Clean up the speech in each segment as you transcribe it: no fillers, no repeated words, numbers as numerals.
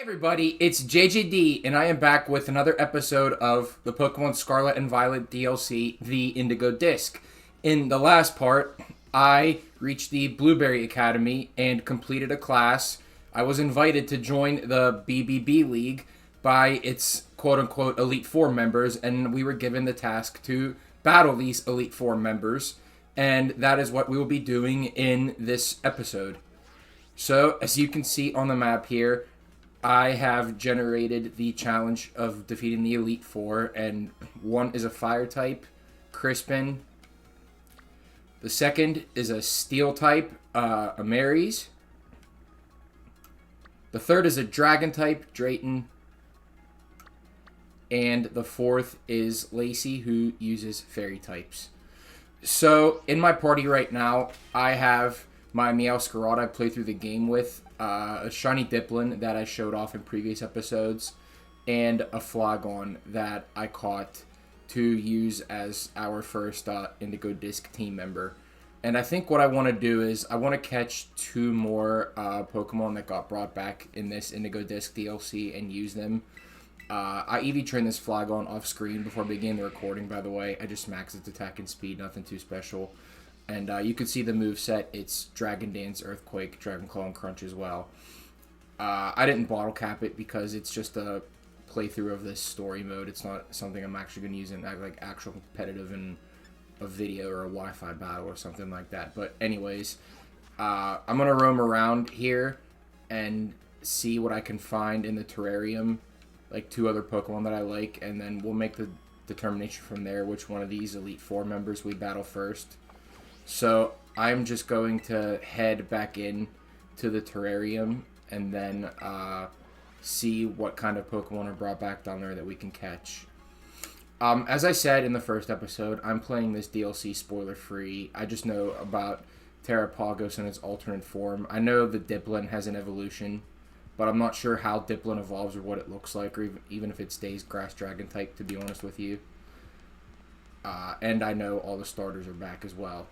Everybody, it's JJD, and I am back with another episode of the Pokemon Scarlet and Violet DLC, the Indigo Disc. In the last part, I reached the Blueberry Academy and completed a class. I was invited to join the BBB League by its quote-unquote Elite Four members, and we were given the task to battle these Elite Four members, and that is what we will be doing in this episode. So, as you can see on the map here, I have generated the challenge of defeating the Elite Four, and one is a Fire type, Crispin. The second is a Steel type, Amaris. The third is a Dragon type, Drayton. And the fourth is Lacey, who uses Fairy types. So, in my party right now, I have my Scarlet I played through the game with, a shiny Diplin that I showed off in previous episodes, and a Flagon that I caught to use as our first Indigo Disc team member. And I think what I want to do is I want to catch two more Pokemon that got brought back in this Indigo Disc DLC and use them. I EV trained this Flagon off screen before I began the recording, by the way. I just maxed its attack and speed, nothing too special. And you can see the moveset. It's Dragon Dance, Earthquake, Dragon Claw, and Crunch as well. I didn't bottle cap it because it's just a playthrough of this story mode. It's not something I'm actually going to use in like actual competitive in a video or a Wi-Fi battle or something like that. But anyways, I'm going to roam around here and see what I can find in the Terrarium, like two other Pokemon that I like, and then we'll make the determination from there which one of these Elite Four members we battle first. So I'm just going to head back in to the Terrarium and then see what kind of Pokemon are brought back down there that we can catch. As I said in the first episode, I'm playing this DLC spoiler-free. I just know about Terrapagos in its alternate form. I know the Diplin has an evolution, but I'm not sure how Diplin evolves or what it looks like, or even if it stays Grass Dragon type, to be honest with you. And I know all the starters are back as well.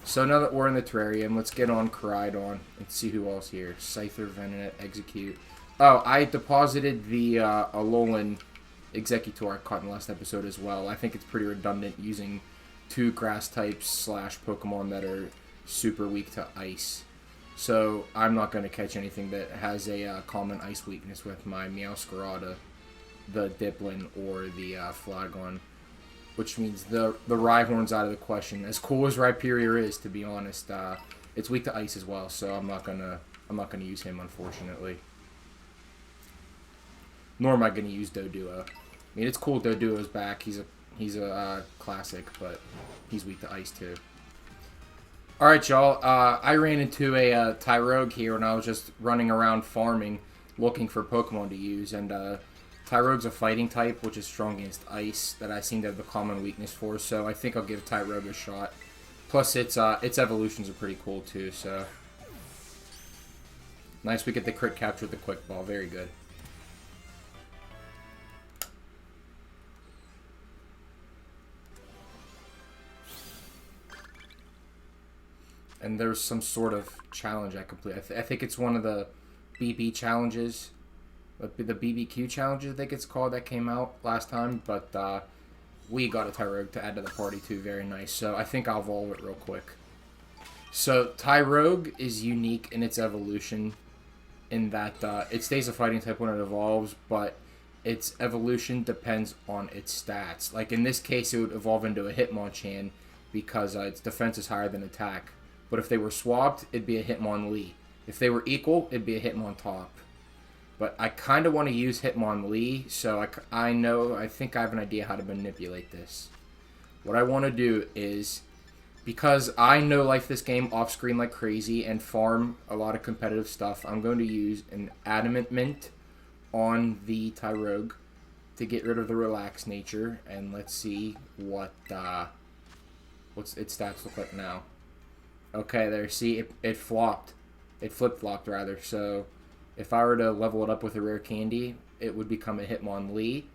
So now that we're in the Terrarium, let's get on Koraidon and see who else here. Scyther, Venonat, Execute. Oh, I deposited the Alolan Executor I caught in the last episode as well. I think it's pretty redundant using two grass types slash Pokemon that are super weak to ice. So I'm not going to catch anything that has a common ice weakness with my Meowscarada, the Diplin, or the Flagon. Which means the Rhyhorn's out of the question. As cool as Rhyperior is, to be honest, it's weak to ice as well. So I'm not gonna use him, unfortunately. Nor am I gonna use Doduo. I mean, it's cool Doduo's back. He's a classic, but he's weak to ice too. All right, y'all. I ran into a Tyrogue here when I was just running around farming, looking for Pokemon to use, and Tyrogue's a fighting type, which is strong against ice, that I seem to have the common weakness for, so I think I'll give Tyrogue a shot. Plus, its evolutions are pretty cool, too, so... Nice, we get the crit capture with the Quick Ball. Very good. And there's some sort of challenge I complete. I think it's one of the BB challenges. The BBQ challenge, I think it's called, that came out last time, but we got a Tyrogue to add to the party too. Very nice. So I think I'll evolve it real quick. So Tyrogue is unique in its evolution in that it stays a fighting type when it evolves, but its evolution depends on its stats. Like in this case, it would evolve into a Hitmonchan because its defense is higher than attack. But if they were swapped, it'd be a Hitmonlee. If they were equal, it'd be a Hitmontop. But I kind of want to use Hitmonlee, so I think I have an idea how to manipulate this. What I want to do is, because I know life this game off-screen like crazy and farm a lot of competitive stuff, I'm going to use an Adamant Mint on the Tyrogue to get rid of the relaxed nature, and let's see what's its stats look like now. Okay, there, see, it flopped. It flip-flopped, rather, so... If I were to level it up with a rare candy, it would become a Hitmonlee,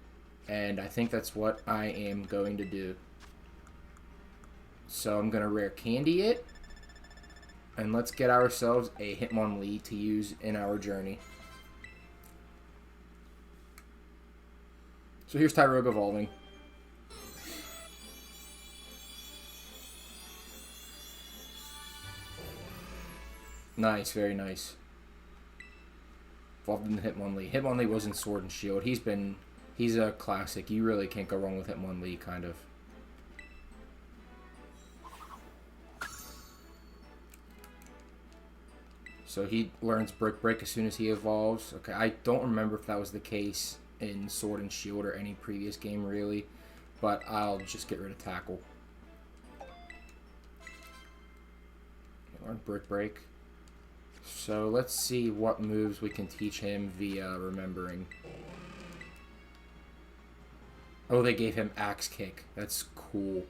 and I think that's what I am going to do. So I'm going to rare candy it, and let's get ourselves a Hitmonlee to use in our journey. So here's Tyrogue evolving. Nice, very nice. Evolved into Hitmonlee. Hitmonlee was in Sword and Shield. He's a classic. You really can't go wrong with Hitmonlee, kind of. So he learns Brick Break as soon as he evolves. Okay, I don't remember if that was the case in Sword and Shield or any previous game, really. But I'll just get rid of Tackle. Learn Brick Break. So let's see what moves we can teach him via remembering. Oh, they gave him Axe Kick. That's cool.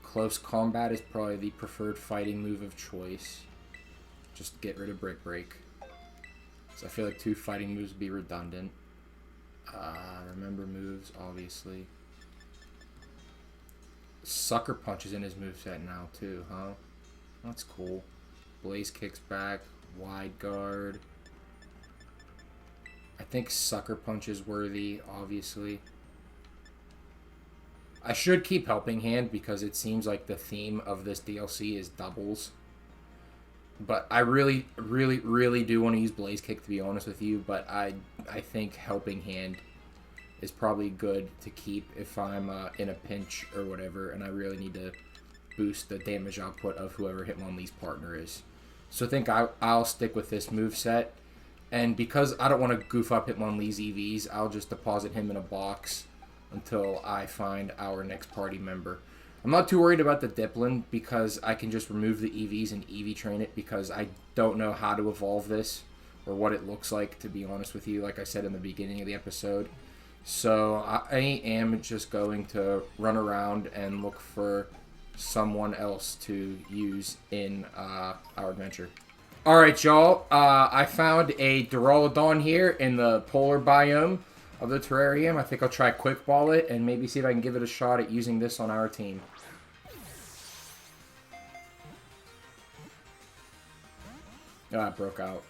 Close Combat is probably the preferred fighting move of choice. Just get rid of Brick Break. So I feel like 2 fighting moves would be redundant. Remember moves, obviously. Sucker Punch is in his moveset now, too, huh? That's cool. Blaze Kicks back. Wide Guard. I think Sucker Punch is worthy, obviously. I should keep Helping Hand because it seems like the theme of this DLC is doubles. But I really, really, really do want to use Blaze Kick, to be honest with you. But I think Helping Hand is probably good to keep if I'm in a pinch or whatever. And I really need to boost the damage output of whoever Hitmonlee's partner is. So I think I'll stick with this moveset. And because I don't want to goof up Hitmonlee's EVs, I'll just deposit him in a box until I find our next party member. I'm not too worried about the Diplin because I can just remove the EVs and EV train it because I don't know how to evolve this or what it looks like, to be honest with you, like I said in the beginning of the episode. So I am just going to run around and look for someone else to use in our adventure. Alright, y'all. I found a Duraludon here in the polar biome of the Terrarium. I think I'll try Quick Ball it and maybe see if I can give it a shot at using this on our team. Ah, it broke out.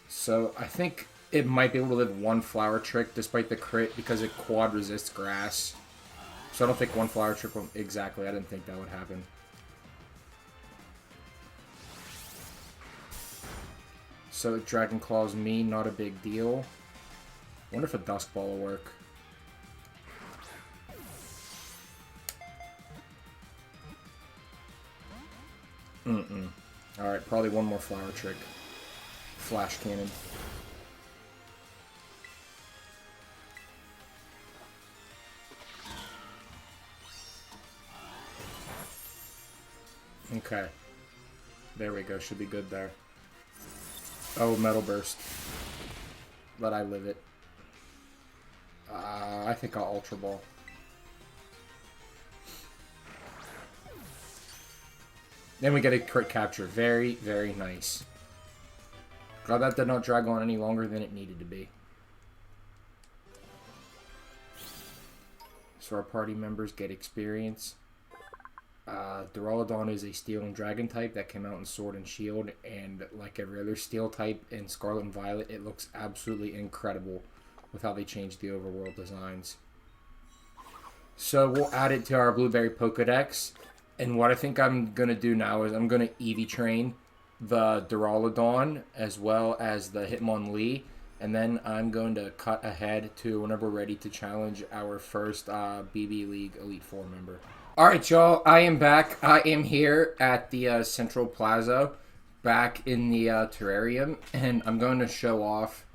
So I think it might be able to live 1 Flower Trick despite the crit because it quad resists grass. So I don't think 1 Flower Trick will... Exactly, I didn't think that would happen. So Dragon Claw's me, not a big deal. Wonder if a Dusk Ball will work. Alright, probably 1 more Flower Trick. Flash Cannon. Okay. There we go, should be good there. Oh, Metal Burst. But I live it. I think I'll Ultra Ball. Then we get a crit capture. Very, very nice. Glad that did not drag on any longer than it needed to be. So our party members get experience. Duraludon is a Steel and Dragon type that came out in Sword and Shield, and like every other Steel type in Scarlet and Violet, it looks absolutely incredible with how they changed the overworld designs. So we'll add it to our Blueberry Pokedex, and what I think I'm going to do now is I'm going to Eevee train the Duraludon as well as the Hitmonlee, and then I'm going to cut ahead to whenever we're ready to challenge our first BB League Elite Four member. Alright, y'all, I am back. I am here at the Central Plaza, back in the Terrarium, and I'm going to show off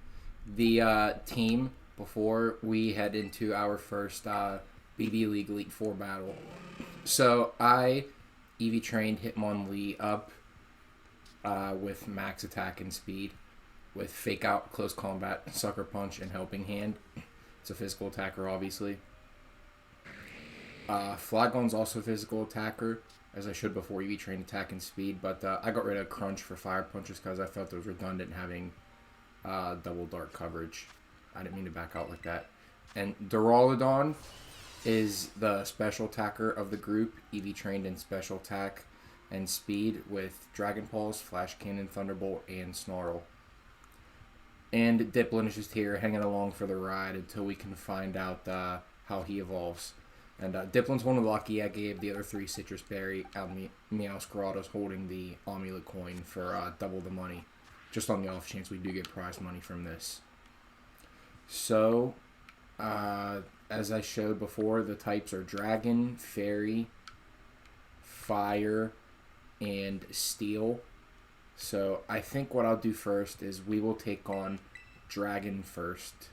the team before we head into our first BB League Elite Four battle. So, I EV trained Hitmonlee up with max attack and speed, with Fake Out, Close Combat, Sucker Punch, and Helping Hand. It's a physical attacker, obviously. Flagon's also a physical attacker, as I should before EV train attack and speed, but I got rid of Crunch for Fire Punches because I felt it was redundant having double dart coverage. I didn't mean to back out like that. And Duraludon is the special attacker of the group, EV trained in special attack and speed with Dragon Pulse, Flash Cannon, Thunderbolt, and Snarl. And Diplin is just here hanging along for the ride until we can find out how he evolves. And Diplin's one of the lucky. I gave the other 3 Citrus Berry out Meowscarados holding the Amulet coin for double the money. Just on the off chance we do get prize money from this. So, as I showed before, the types are Dragon, Fairy, Fire, and Steel. So I think what I'll do first is we will take on Dragon first.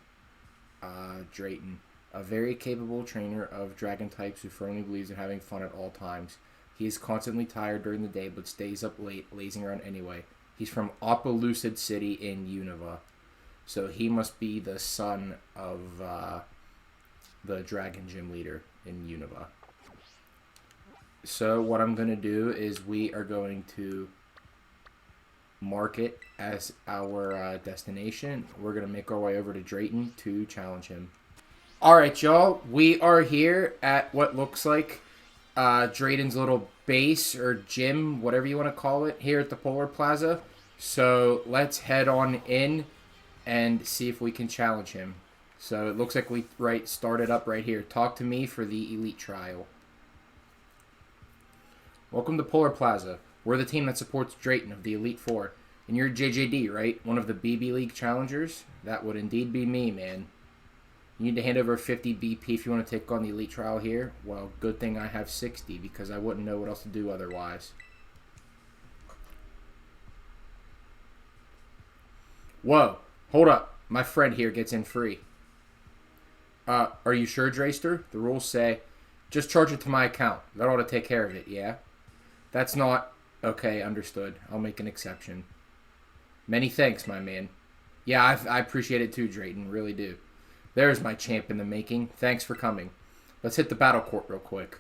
Drayton, a very capable trainer of dragon types who firmly believes in having fun at all times. He is constantly tired during the day but stays up late, lazing around anyway. He's from Opelucid City in Unova. So he must be the son of the Dragon Gym leader in Unova. So what I'm going to do is we are going to mark it as our destination. We're going to make our way over to Drayton to challenge him. Alright, y'all. We are here at what looks like Drayton's little base or gym, whatever you want to call it, here at the Polar Plaza. So let's head on in and see if we can challenge him. So it looks like we started up right here. Talk to me for the Elite Trial. Welcome to Polar Plaza. We're the team that supports Drayton of the Elite Four. And you're JJD, right? One of the BB League challengers? That would indeed be me, man. You need to hand over 50 BP if you want to take on the Elite Trial here. Well, good thing I have 60 because I wouldn't know what else to do otherwise. Whoa, hold up. My friend here gets in free. Are you sure, Drayster? The rules say, just charge it to my account. That ought to take care of it, yeah? That's not... Okay, understood. I'll make an exception. Many thanks, my man. Yeah, I appreciate it too, Drayton. Really do. There's my champ in the making. Thanks for coming. Let's hit the battle court real quick.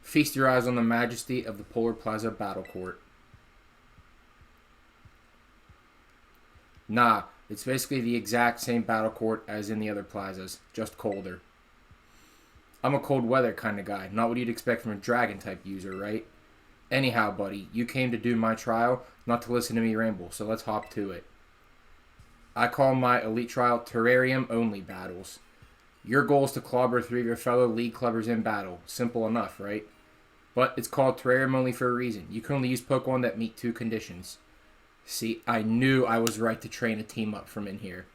Feast your eyes on the majesty of the Polar Plaza battle court. Nah, it's basically the exact same battle court as in the other plazas, just colder. I'm a cold weather kind of guy, not what you'd expect from a dragon type user, right? Anyhow, buddy, you came to do my trial, not to listen to me ramble, so let's hop to it. I call my Elite Trial Terrarium only battles. Your goal is to clobber 3 of your fellow League clubbers in battle. Simple enough, right? But it's called Terrarium only for a reason. You can only use Pokemon that meet 2 conditions. See, I knew I was right to train a team up from in here.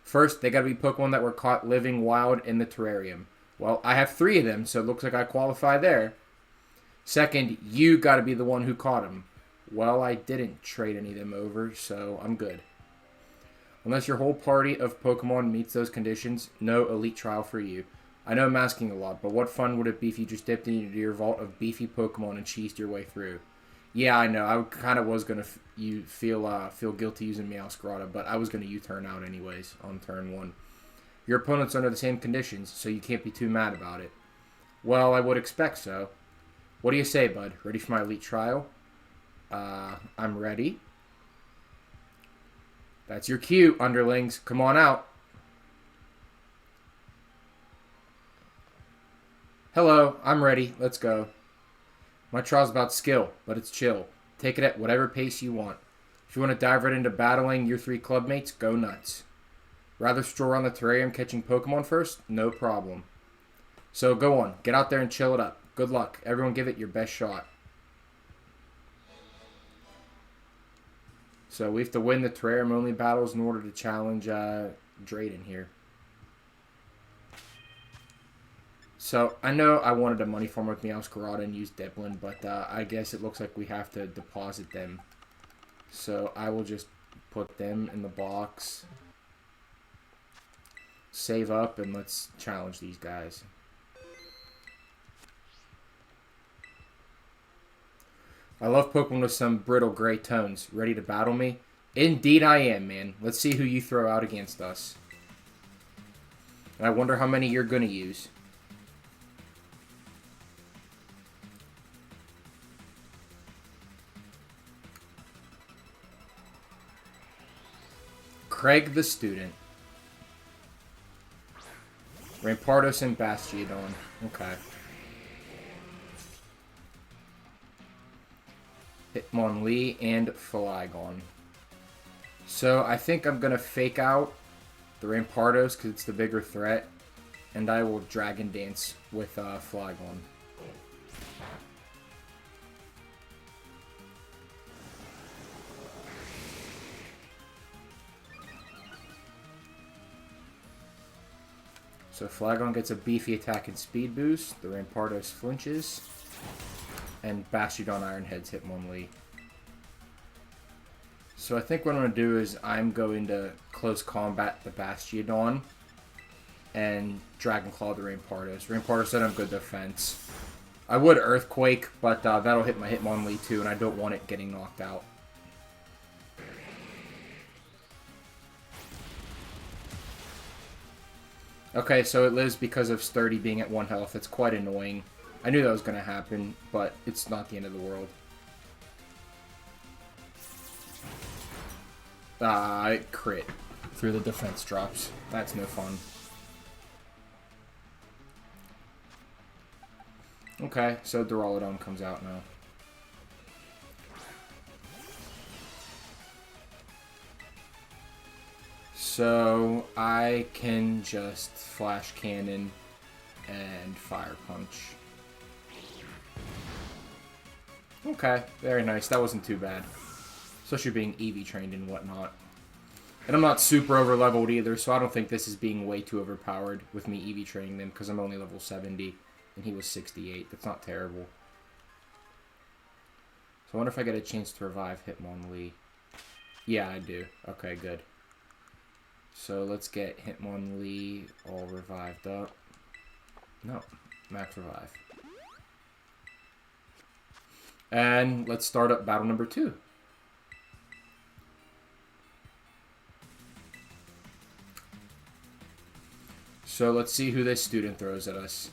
First, they gotta be Pokemon that were caught living wild in the terrarium. Well, I have 3 of them, so it looks like I qualify there. Second, you gotta be the one who caught them. Well, I didn't trade any of them over, so I'm good. Unless your whole party of Pokemon meets those conditions, no Elite Trial for you. I know I'm asking a lot, but what fun would it be if you just dipped into your vault of beefy Pokemon and cheesed your way through? Yeah, I know. I kind of was gonna feel guilty using Meowscarada, but I was gonna U-turn out anyways on turn 1. Your opponent's under the same conditions, so you can't be too mad about it. Well, I would expect so. What do you say, bud? Ready for my Elite Trial? I'm ready. That's your cue, underlings. Come on out. Hello, I'm ready. Let's go. My trial's about skill, but it's chill. Take it at whatever pace you want. If you want to dive right into battling your 3 clubmates, go nuts. Rather stroll around the terrarium catching Pokemon first? No problem. So go on, get out there and chill it up. Good luck. Everyone give it your best shot. So we have to win the terrarium only battles in order to challenge Drayton here. So, I know I wanted a money farm with Meowscarada and use Diplin, but I guess it looks like we have to deposit them. So, I will just put them in the box. Save up, and let's challenge these guys. I love Pokemon with some brittle gray tones. Ready to battle me? Indeed I am, man. Let's see who you throw out against us. And I wonder how many you're going to use. Craig the Student. Rampardos and Bastiodon. Okay. Hitmonlee, and Flygon. So I think I'm going to fake out the Rampardos because it's the bigger threat, and I will Dragon Dance with Flygon. So Flygon gets a beefy attack and speed boost, the Rampardos flinches, and Bastiodon Ironheads Hitmonlee. So I think what I'm going to do is I'm going to close combat the Bastiodon and Dragon Claw the Rampardos. Rampardos don't have good defense. I would Earthquake, but that'll hit my Hitmonlee too, and I don't want it getting knocked out. Okay, so it lives because of Sturdy being at 1 health. It's quite annoying. I knew that was going to happen, but it's not the end of the world. It crit through the defense drops. That's no fun. Okay, so Duraludon comes out now. So I can just Flash Cannon and Fire Punch. Okay, very nice. That wasn't too bad. Especially being EV trained and whatnot. And I'm not super over leveled either, so I don't think this is being way too overpowered with me EV training them because I'm only level 70 and he was 68. That's not terrible. So I wonder if I get a chance to revive Hitmonlee. Yeah, I do. Okay, good. So let's get Hitmonlee all revived up. No, max revive. And let's start up battle number 2. So let's see who this student throws at us.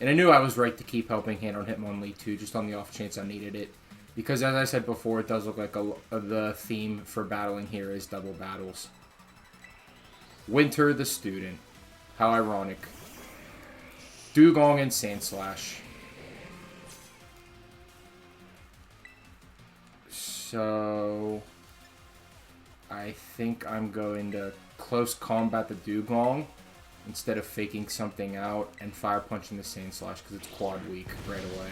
And I knew I was right to keep Helping Hand on Hitmonlee too, just on the off chance I needed it. Because as I said before, it does look like the theme for battling here is double battles. Winter the student. How ironic. Dugong and Sandslash. So I think I'm going to close combat the Dugong instead of faking something out and fire punching the Sandslash because it's quad weak right away.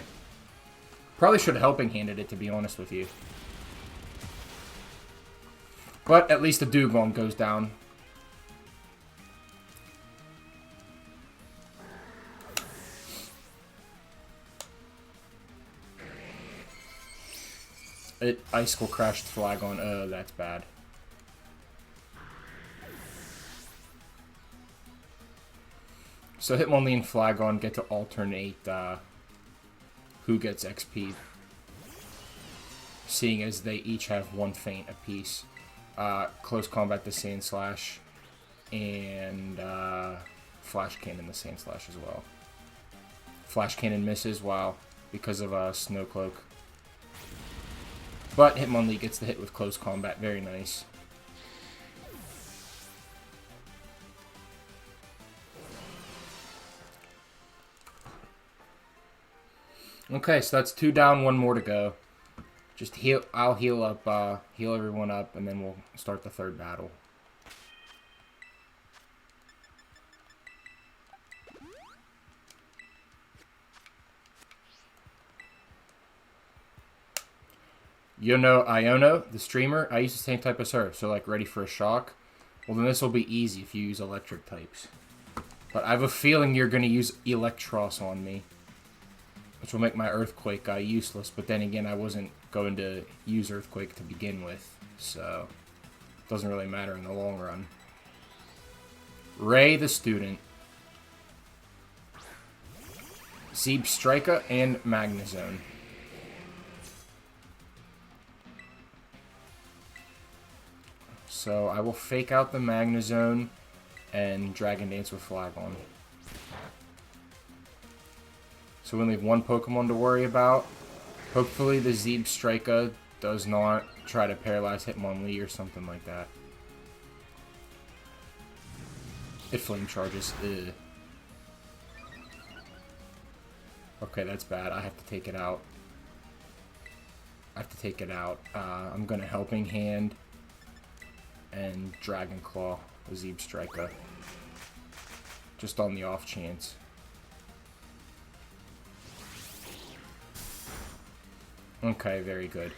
Probably should have Helping Handed it, to be honest with you. But at least the Dugong goes down. It Icicle crashed Flygon. Oh, that's bad. So Hitmonlee and Flygon get to alternate who gets XP, seeing as they each have 1 feint apiece. Close combat the Sandslash, and Flash Cannon the Sandslash as well. Flash Cannon misses, wow, because of Snow Cloak. But Hitmonlee gets the hit with close combat, very nice. Okay, so that's 2 down, 1 more to go. Just heal. I'll heal up, heal everyone up, and then we'll start the 3rd battle. You know Iono, the streamer, I use the same type as her, so like ready for a shock. Well, then this will be easy if you use electric types. But I have a feeling you're going to use Electros on me, which will make my Earthquake useless. But then again, I wasn't going to use Earthquake to begin with, so it doesn't really matter in the long run. Ray the student. Zebstrika and Magnezone. So I will fake out the Magnezone and Dragon Dance with Flygon. So we only have 1 Pokemon to worry about. Hopefully the Zebstrika does not try to paralyze Hitmonlee or something like that. It Flame Charges. Ugh. Okay, that's bad. I have to take it out. I have to take it out. I'm going to Helping Hand and Dragon Claw, Zeeb Striker. Just on the off chance. Okay, very good.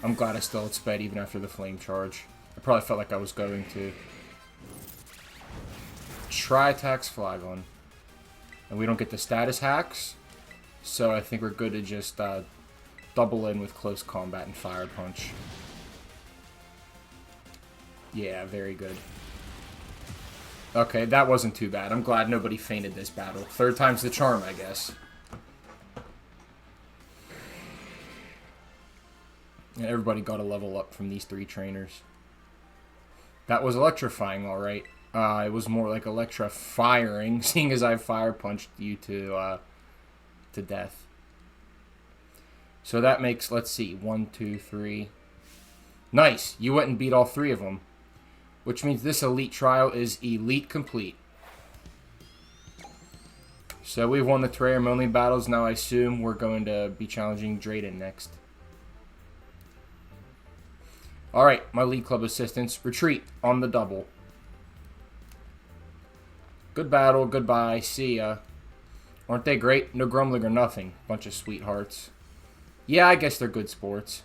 I'm glad I still had sped even after the flame charge. I probably felt like I was going to. Tri-attacks Flygon. And we don't get the status hacks. So I think we're good to just double in with Close Combat and Fire Punch. Yeah, very good. Okay, that wasn't too bad. I'm glad nobody fainted this battle. Third time's the charm, I guess. And everybody got a level up from these 3 trainers. That was electrifying, alright. It was more like electrifiring, seeing as I Fire Punched you to death. So that makes, let's see, 1, 2, 3. Nice! You went and beat all 3 of them. Which means this Elite Trial is Elite Complete. So we've won the Terrarium only battles. Now I assume we're going to be challenging Drayden next. Alright, my League Club assistants. Retreat on the double. Good battle, goodbye, see ya. Aren't they great? No grumbling or nothing. Bunch of sweethearts. Yeah, I guess they're good sports.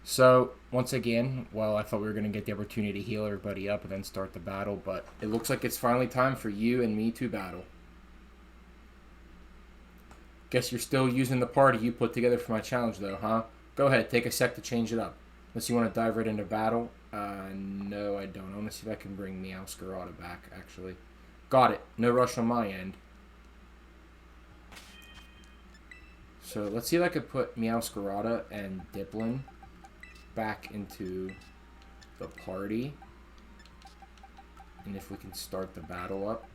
So, once again, well, I thought we were going to get the opportunity to heal everybody up and then start the battle, but it looks like it's finally time for you and me to battle. Guess you're still using the party you put together for my challenge, though, huh? Go ahead, take a sec to change it up. Unless you want to dive right into battle. No, I don't. I want to see if I can bring Meowscarada back, actually. Got it. No rush on my end. So, let's see if I could put Meowscarada and Diplin back into the party. And if we can start the battle up.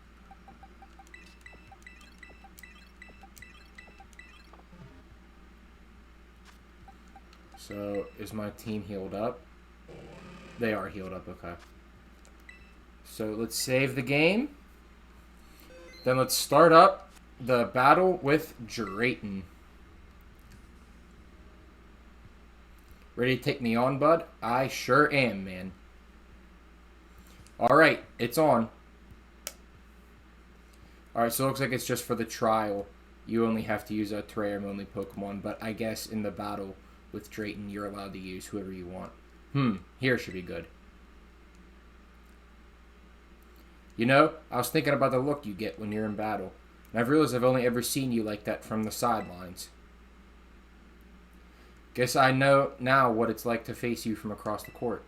So, is my team healed up? They are healed up, okay. So, let's save the game. Then let's start up the battle with Drayden. Ready to take me on, bud? I sure am, man. Alright, it's on. Alright, so it looks like it's just for the trial. You only have to use a Terrarium only Pokemon, but I guess in the battle with Drayden, you're allowed to use whoever you want. Here should be good. You know, I was thinking about the look you get when you're in battle. And I've realized I've only ever seen you like that from the sidelines. Guess I know now what it's like to face you from across the court.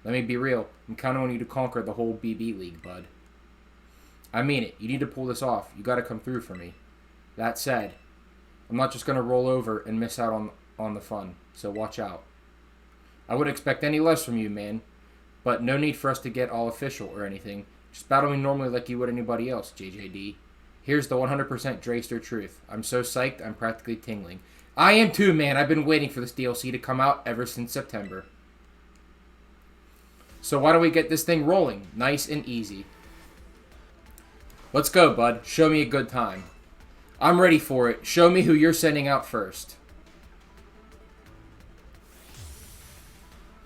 Let me be real. I'm counting on you to conquer the whole BB League, bud. I mean it. You need to pull this off. You gotta come through for me. That said, I'm not just gonna roll over and miss out on the fun. So watch out. I wouldn't expect any less from you, man. But no need for us to get all official or anything. Just battle me normally like you would anybody else, JJD. Here's the 100% Drayster truth. I'm so psyched, I'm practically tingling. I am too, man. I've been waiting for this DLC to come out ever since September. So why don't we get this thing rolling? Nice and easy. Let's go, bud. Show me a good time. I'm ready for it. Show me who you're sending out first.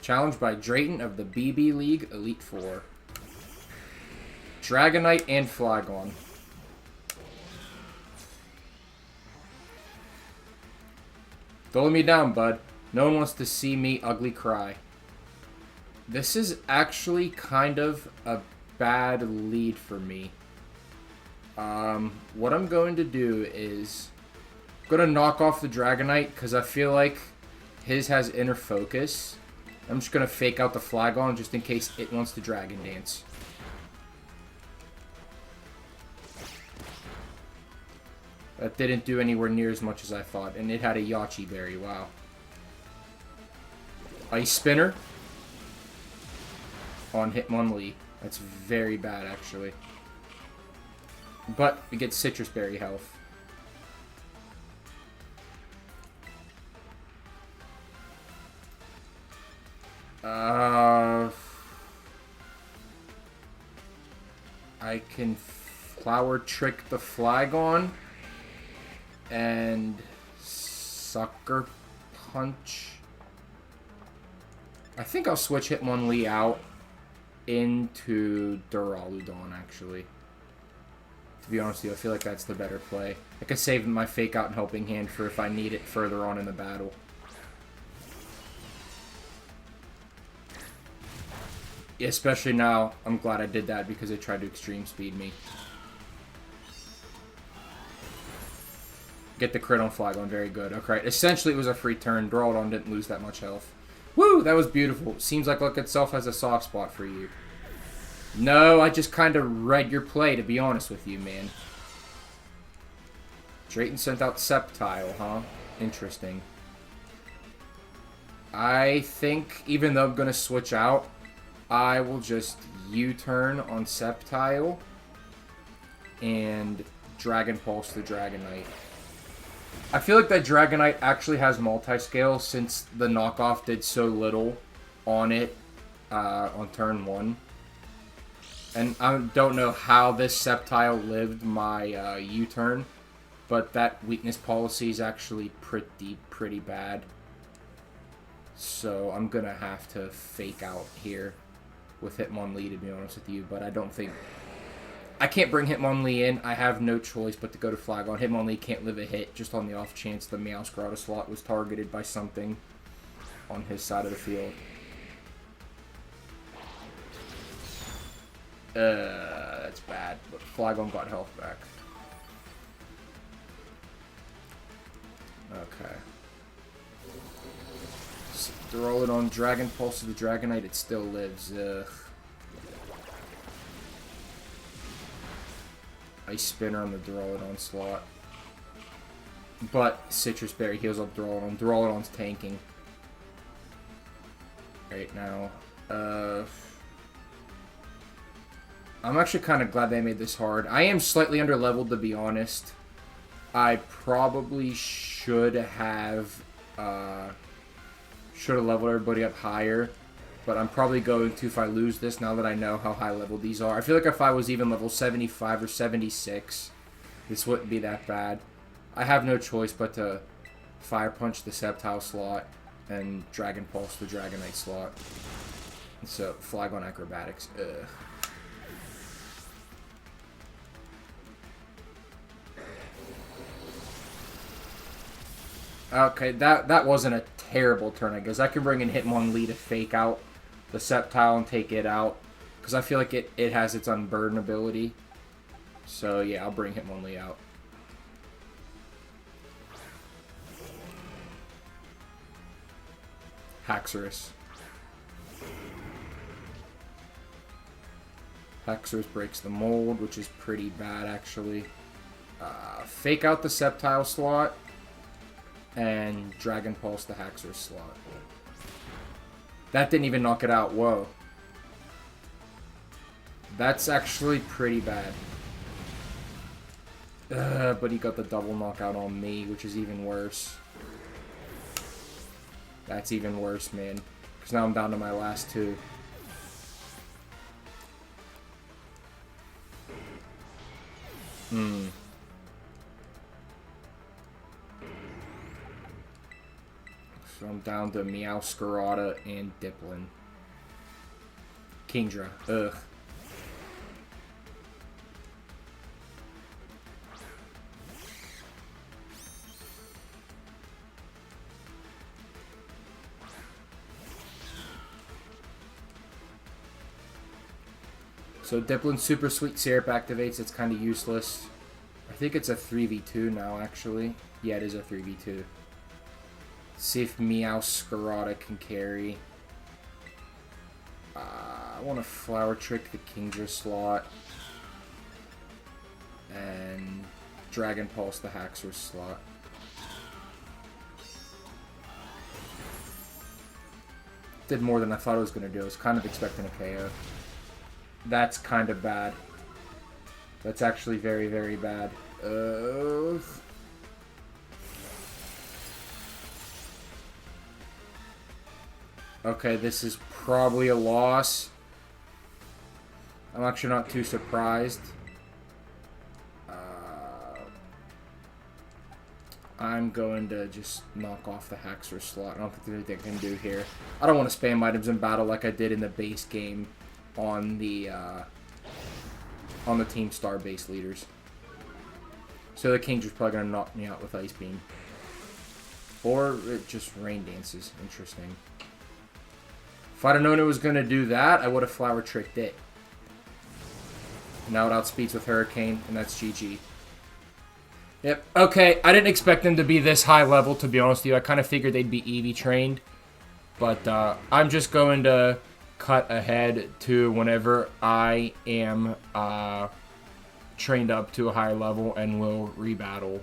Challenged by Drayden of the BB League Elite Four. Dragonite and Flygon. Don't let me down, bud. No one wants to see me ugly cry. This is actually kind of a bad lead for me. What I'm going to do is I'm going to knock off the Dragonite because I feel like his has inner focus. I'm just going to fake out the Flygon just in case it wants to Dragon Dance. That didn't do anywhere near as much as I thought. And it had a Yachi Berry. Wow. Ice Spinner. On Hitmonlee. That's very bad, actually. But we get Citrus Berry health. I can Flower Trick the Flygon. And Sucker Punch. I think I'll switch Hitmonlee out into Duraludon, actually. To be honest with you, I feel like that's the better play. I could save my Fake Out and Helping Hand for if I need it further on in the battle. Especially now, I'm glad I did that because it tried to Extreme Speed me. Get the crit on Flygon, very good. Okay, essentially it was a free turn. Duraludon didn't lose that much health. Woo, that was beautiful. Seems like Luck itself has a soft spot for you. No, I just kind of read your play, to be honest with you, man. Drayton sent out Sceptile, huh? Interesting. I think, even though I'm going to switch out, I will just U-turn on Sceptile and Dragon Pulse the Dragonite. I feel like that Dragonite actually has multi-scale since the knockoff did so little on it on turn 1. And I don't know how this Sceptile lived my U-turn, but that weakness policy is actually pretty bad. So I'm going to have to Fake Out here with Hitmonlee, to be honest with you, but I don't think... I can't bring Hitmonlee in. I have no choice but to go to Flygon. Hitmonlee can't live a hit just on the off chance the Meowscarada slot was targeted by something on his side of the field. That's bad, but Flygon got health back. Okay. Throw it on Dragon Pulse of the Dragonite, it still lives. Ugh. Ice Spinner on the Duraludon slot. But Citrus Berry heals up Duraludon. Duraludon's tanking right now. I'm actually kind of glad they made this hard. I am slightly underleveled, to be honest. I probably should have leveled everybody up higher. But I'm probably going to if I lose this now that I know how high level these are. I feel like if I was even level 75 or 76, this wouldn't be that bad. I have no choice but to Fire Punch the Sceptile slot and Dragon Pulse the Dragonite slot. So, Flygon Acrobatics. Ugh. Okay, that wasn't a terrible turn, I guess. I can bring in Hitmonlee to Fake Out the Sceptile and take it out, because I feel like it has its Unburden ability. So yeah, I'll bring Hitmonlee out. Haxorus. Haxorus breaks the mold, which is pretty bad actually. Fake Out the Sceptile slot and Dragon Pulse the Haxorus slot. That didn't even knock it out. Whoa. That's actually pretty bad. But he got the double knockout on me, which is even worse. That's even worse, man. Because now I'm down to my last two. So I'm down to Meowscarada and Dipplin. Kingdra. Ugh. So Diplin's Super Sweet Syrup activates. It's kind of useless. I think it's a 3v2 now, actually. Yeah, it is a 3v2. See if Meowscarada can carry. I want to Flower Trick the Kingdra slot. And Dragon Pulse the Haxorus slot. Did more than I thought it was going to do. I was kind of expecting a KO. That's kind of bad. That's actually very, very bad. Okay, this is probably a loss. I'm actually not too surprised. I'm going to just knock off the Haxor slot. I don't think there's anything I can do here. I don't want to spam items in battle like I did in the base game on the Team Star base leaders. So the Kingdra's probably going to knock me out with Ice Beam. Or it just Rain Dances. Interesting. If I'd have known it was going to do that, I would have Flower Tricked it. Now it outspeeds with Hurricane, and that's GG. Yep. Okay, I didn't expect them to be this high level, to be honest with you. I kind of figured they'd be Eevee trained. But I'm just going to cut ahead to whenever I am trained up to a higher level, and we'll rebattle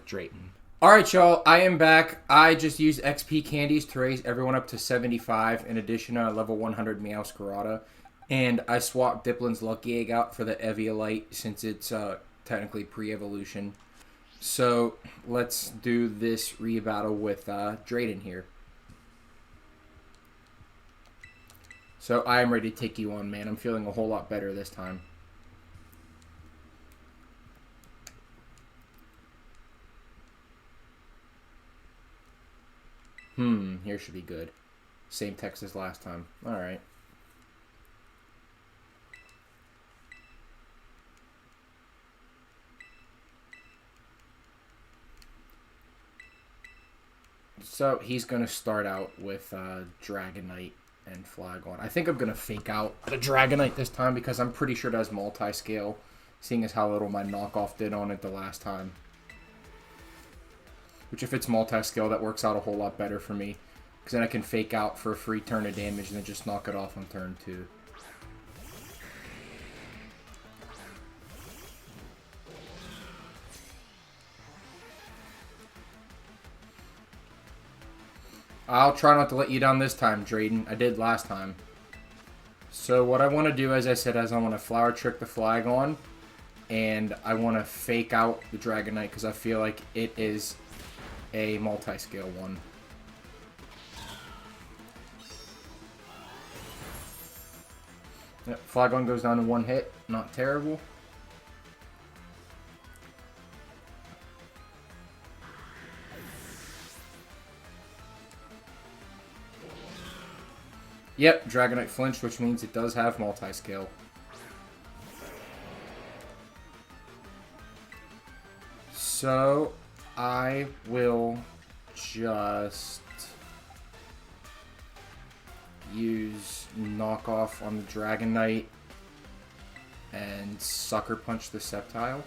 Drayton. Alright, y'all, I am back. I just used XP candies to raise everyone up to 75, in addition to level 100 Meowscarada. And I swapped Diplin's Lucky Egg out for the Eviolite, since it's technically pre-evolution. So, let's do this rebattle with Drayton here. So, I am ready to take you on, man. I'm feeling a whole lot better this time. Here should be good. Same text as last time. Alright. So, he's going to start out with Dragonite and Flygon. I think I'm going to fake out the Dragonite this time because I'm pretty sure it has multi-scale, seeing as how little my knockoff did on it the last time. Which, if it's multi-scale, that works out a whole lot better for me. Because then I can fake out for a free turn of damage and then just knock it off on turn 2. I'll try not to let you down this time, Drayton. I did last time. So what I want to do, as I said, is I want to Flower Trick the Flygon. And I want to fake out the Dragonite because I feel like it is a multi-scale one. Yep, Flygon goes down to 1 hit. Not terrible. Yep, Dragonite flinched, which means it does have multi-scale. So, I will just use knockoff on the Dragonite and Sucker Punch the Sceptile.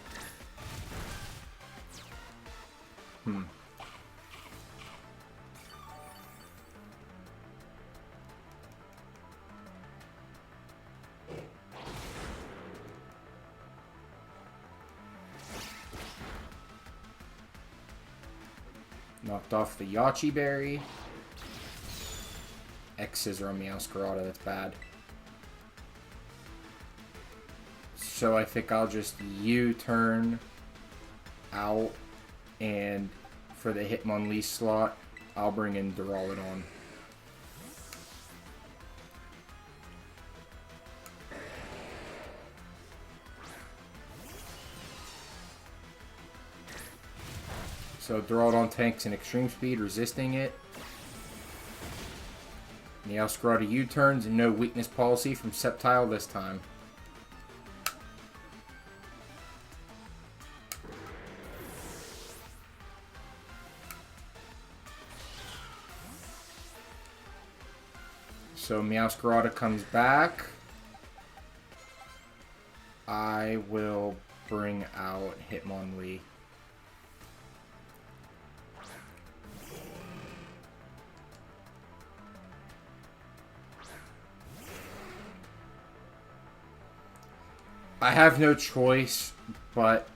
Knocked off the Yachi Berry. X-Scissor on Meowscarada, that's bad. So I think I'll just U-turn out, and for the Hitmonlee slot, I'll bring in Duraludon. So Duraludon tanks in extreme speed, resisting it. Meowscarada U-turns and no weakness policy from Sceptile this time. So Meowscarada comes back. I will bring out Hitmonlee. I have no choice but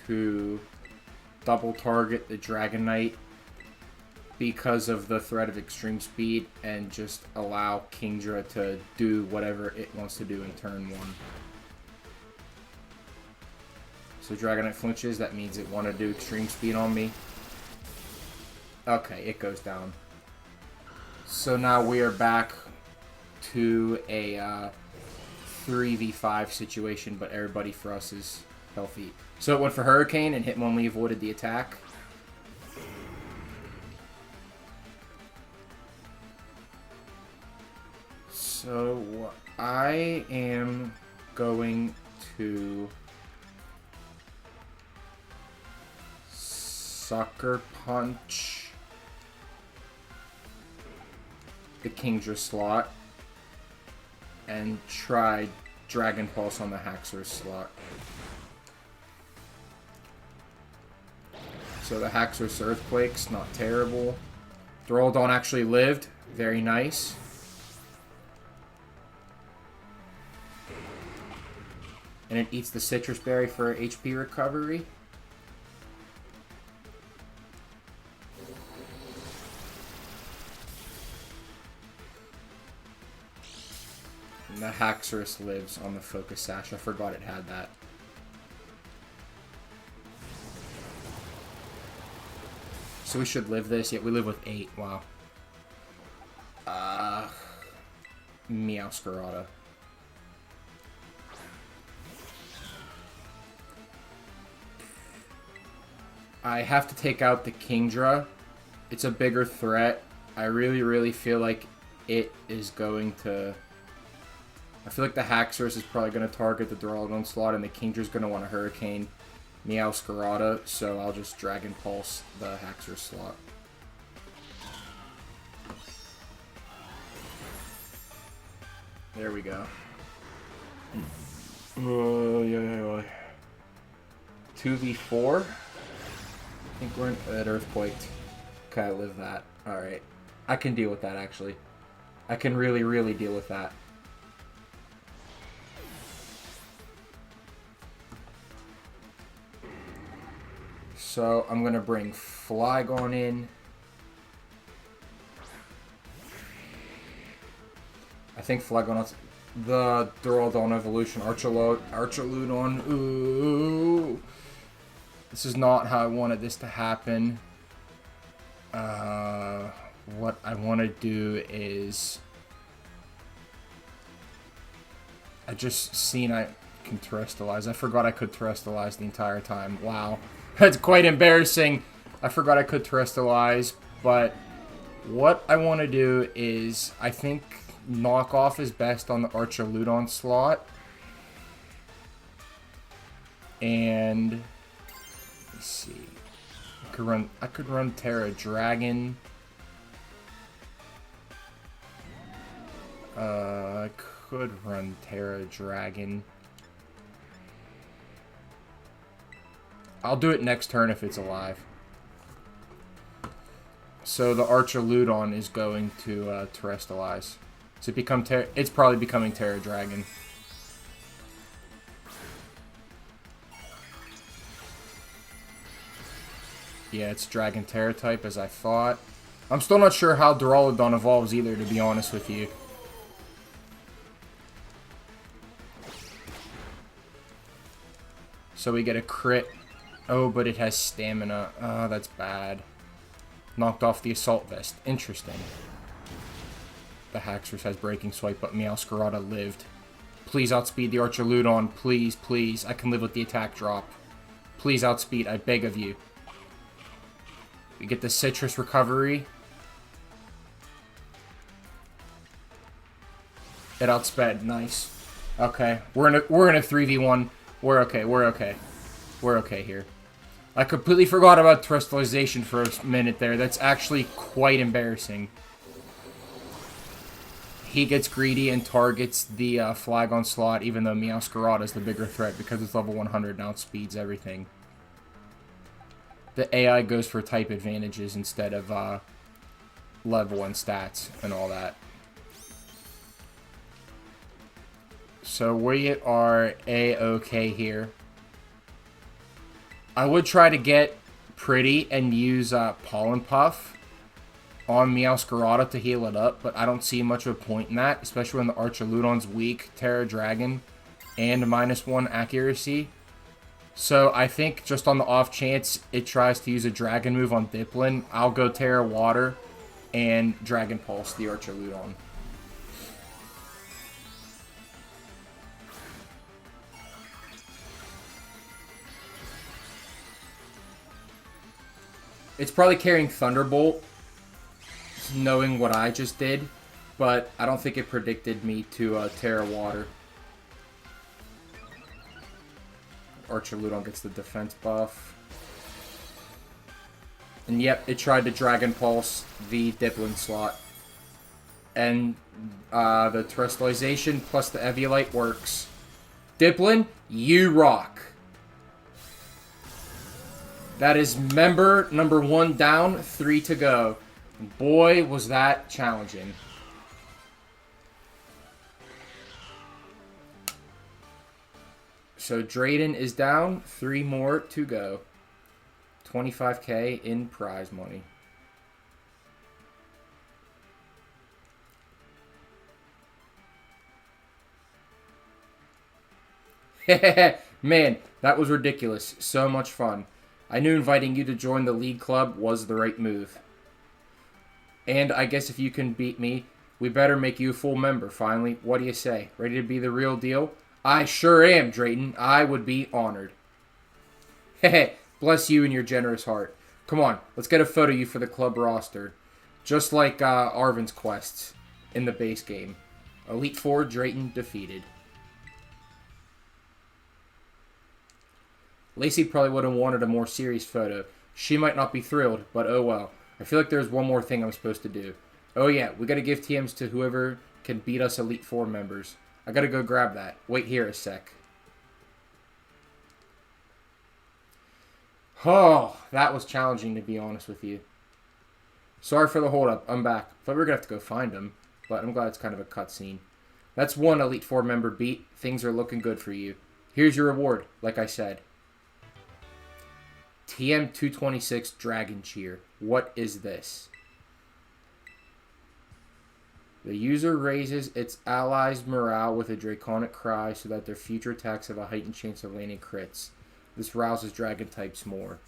to double target the Dragonite because of the threat of extreme speed and just allow Kingdra to do whatever it wants to do in turn 1. So Dragonite flinches, that means it wanted to do extreme speed on me. Okay, it goes down. So now we are back to a 3v5 situation, but everybody for us is healthy. So it went for Hurricane, and Hitmonlee avoided the attack. So I am going to Sucker Punch the Kingdra slot and try Dragon Pulse on the Haxorus slot. So the Haxorus Earthquake's not terrible. Duraludon actually lived. Very nice. And it eats the Citrus Berry for HP recovery. And the Haxorus lives on the Focus Sash. I forgot it had that. So we should live this. Yeah, we live with 8. Wow. Meowscarada. I have to take out the Kingdra. It's a bigger threat. I really feel like it is going to... I feel like the Haxorus is probably going to target the Duraludon slot, and the Kingdra's going to want a Hurricane Meowscarada, so I'll just Dragon Pulse the Haxorus slot. There we go. Yeah. 2v4? I think we're at Earthquaked. Okay, I live that. Alright. I can deal with that, actually. I can really deal with that. So, I'm going to bring Flygon in. I think Flygon... The Duraludon Evolution Archaludon. Ooh. This is not how I wanted this to happen. What I want to do is... I just seen I can Terrestrialize. I forgot I could Terrestrialize the entire time. Wow. That's quite embarrassing. I forgot I could Terrestrialize, but what I want to do is, I think knockoff is best on the Archaludon slot. And let's see. I could run Terra Dragon. I could run Terra Dragon. I'll do it next turn if it's alive. So the Archaludon is going to Terrestrialize. So it's probably becoming Terra Dragon. Yeah, it's Dragon Terra type as I thought. I'm still not sure how Duraludon evolves either, to be honest with you. So we get a crit. Oh, but it has stamina. Oh, that's bad. Knocked off the Assault Vest. Interesting. The Haxorus has Breaking Swipe, but Meowscarada lived. Please outspeed the Archaludon. Please. I can live with the attack drop. Please outspeed. I beg of you. We get the Citrus recovery. It outsped. Nice. Okay. We're in a 3v1. We're okay here. I completely forgot about Terrestrialization for a minute there. That's actually quite embarrassing. He gets greedy and targets the Flygon slot, even though Meowscarada is the bigger threat because it's level 100 and outspeeds everything. The AI goes for type advantages instead of level and stats and all that. So we are A-okay here. I would try to get pretty and use Pollen Puff on Meowscarada to heal it up, but I don't see much of a point in that, especially when the Archaludon's weak, Terra Dragon, and -1 accuracy. So I think just on the off chance it tries to use a Dragon move on Diplin, I'll go Terra Water and Dragon Pulse the Archaludon. It's probably carrying Thunderbolt, knowing what I just did, but I don't think it predicted me to Terra Water. Archaludon gets the defense buff. And yep, it tried to Dragon Pulse the Dipplin slot. And the Terrestrialization plus the Eviolite works. Dipplin, you rock. That is member number 1 down, 3 to go. Boy, was that challenging. So Drayden is down, 3 more to go. 25k in prize money. Man, that was ridiculous. So much fun. I knew inviting you to join the league club was the right move. And I guess if you can beat me, we better make you a full member finally. What do you say? Ready to be the real deal? I sure am, Drayton. I would be honored. Hehe, bless you and your generous heart. Come on, let's get a photo of you for the club roster. Just like Arven's quests in the base game. Elite Four, Drayton defeated. Lacey probably would have wanted a more serious photo. She might not be thrilled, but oh well. I feel like there's one more thing I'm supposed to do. Oh yeah, we gotta give TMs to whoever can beat us Elite Four members. I gotta go grab that. Wait here a sec. Oh, that was challenging to be honest with you. Sorry for the hold up. I'm back. Thought we were gonna have to go find him, but I'm glad it's kind of a cutscene. That's one Elite Four member beat. Things are looking good for you. Here's your reward, like I said. TM226 Dragon Cheer. What is this? The user raises its allies' morale with a draconic cry so that their future attacks have a heightened chance of landing crits. This rouses dragon types more.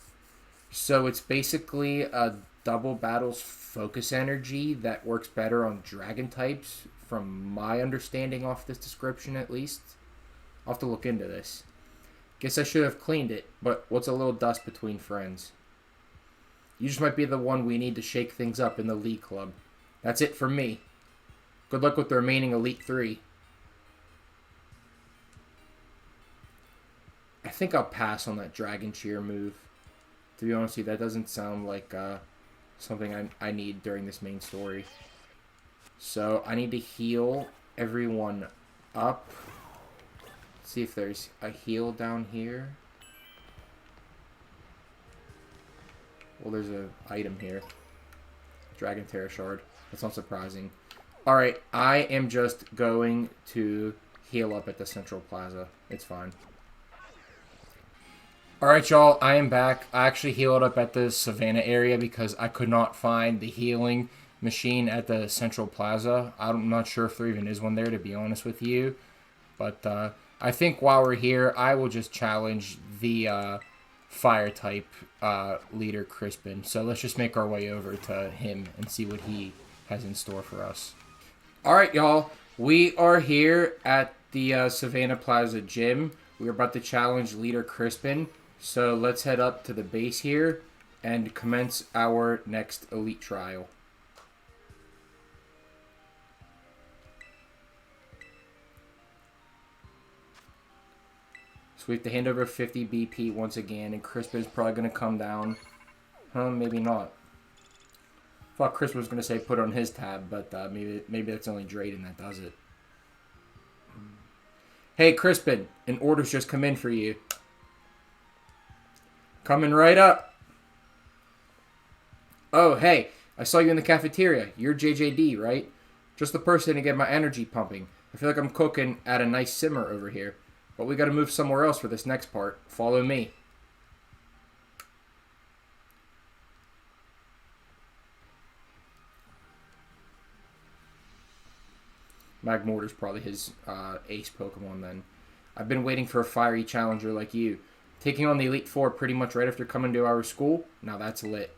So it's basically a double battles focus energy that works better on dragon types, from my understanding off this description at least. I'll have to look into this. Guess I should have cleaned it, but what's a little dust between friends? You just might be the one we need to shake things up in the league club. That's it from me. Good luck with the remaining Elite 3. I think I'll pass on that Dragon Cheer move. To be honest with you, that doesn't sound like something I need during this main story. So I need to heal everyone up. See if there's a heal down here. Well, there's an item here. Dragon Terra Shard. That's not surprising. Alright, I am just going to heal up at the Central Plaza. It's fine. Alright, y'all. I am back. I actually healed up at the Savannah area because I could not find the healing machine at the Central Plaza. I'm not sure if there even is one there, to be honest with you. But, I think while we're here, I will just challenge the fire type leader, Crispin. So let's just make our way over to him and see what he has in store for us. Alright, y'all. We are here at the Savannah Plaza gym. We're about to challenge leader Crispin. So let's head up to the base here and commence our next elite trial. So we have to hand over 50 BP once again, and Crispin's probably going to come down. Maybe not. I thought Crispin was going to say put on his tab, but maybe that's only Drayden that does it. Hey, Crispin, an order's just come in for you. Coming right up. Oh, hey, I saw you in the cafeteria. You're JJD, right? Just the person to get my energy pumping. I feel like I'm cooking at a nice simmer over here. But we got to move somewhere else for this next part. Follow me. Magmortar's probably his ace Pokemon then. I've been waiting for a fiery challenger like you. Taking on the Elite Four pretty much right after coming to our school? Now that's lit.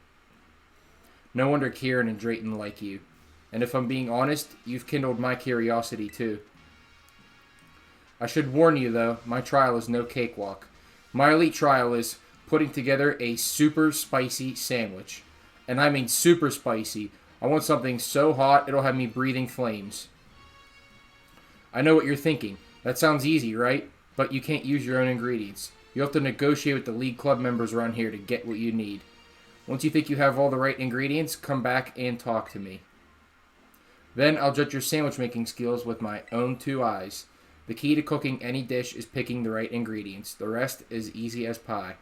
No wonder Kieran and Drayton like you. And if I'm being honest, you've kindled my curiosity too. I should warn you though, my trial is no cakewalk. My elite trial is putting together a super spicy sandwich. And I mean super spicy, I want something so hot it'll have me breathing flames. I know what you're thinking. That sounds easy, right? But you can't use your own ingredients. You have to negotiate with the League Club members around here to get what you need. Once you think you have all the right ingredients, come back and talk to me. Then I'll judge your sandwich making skills with my own 2 eyes. The key to cooking any dish is picking the right ingredients. The rest is easy as pie.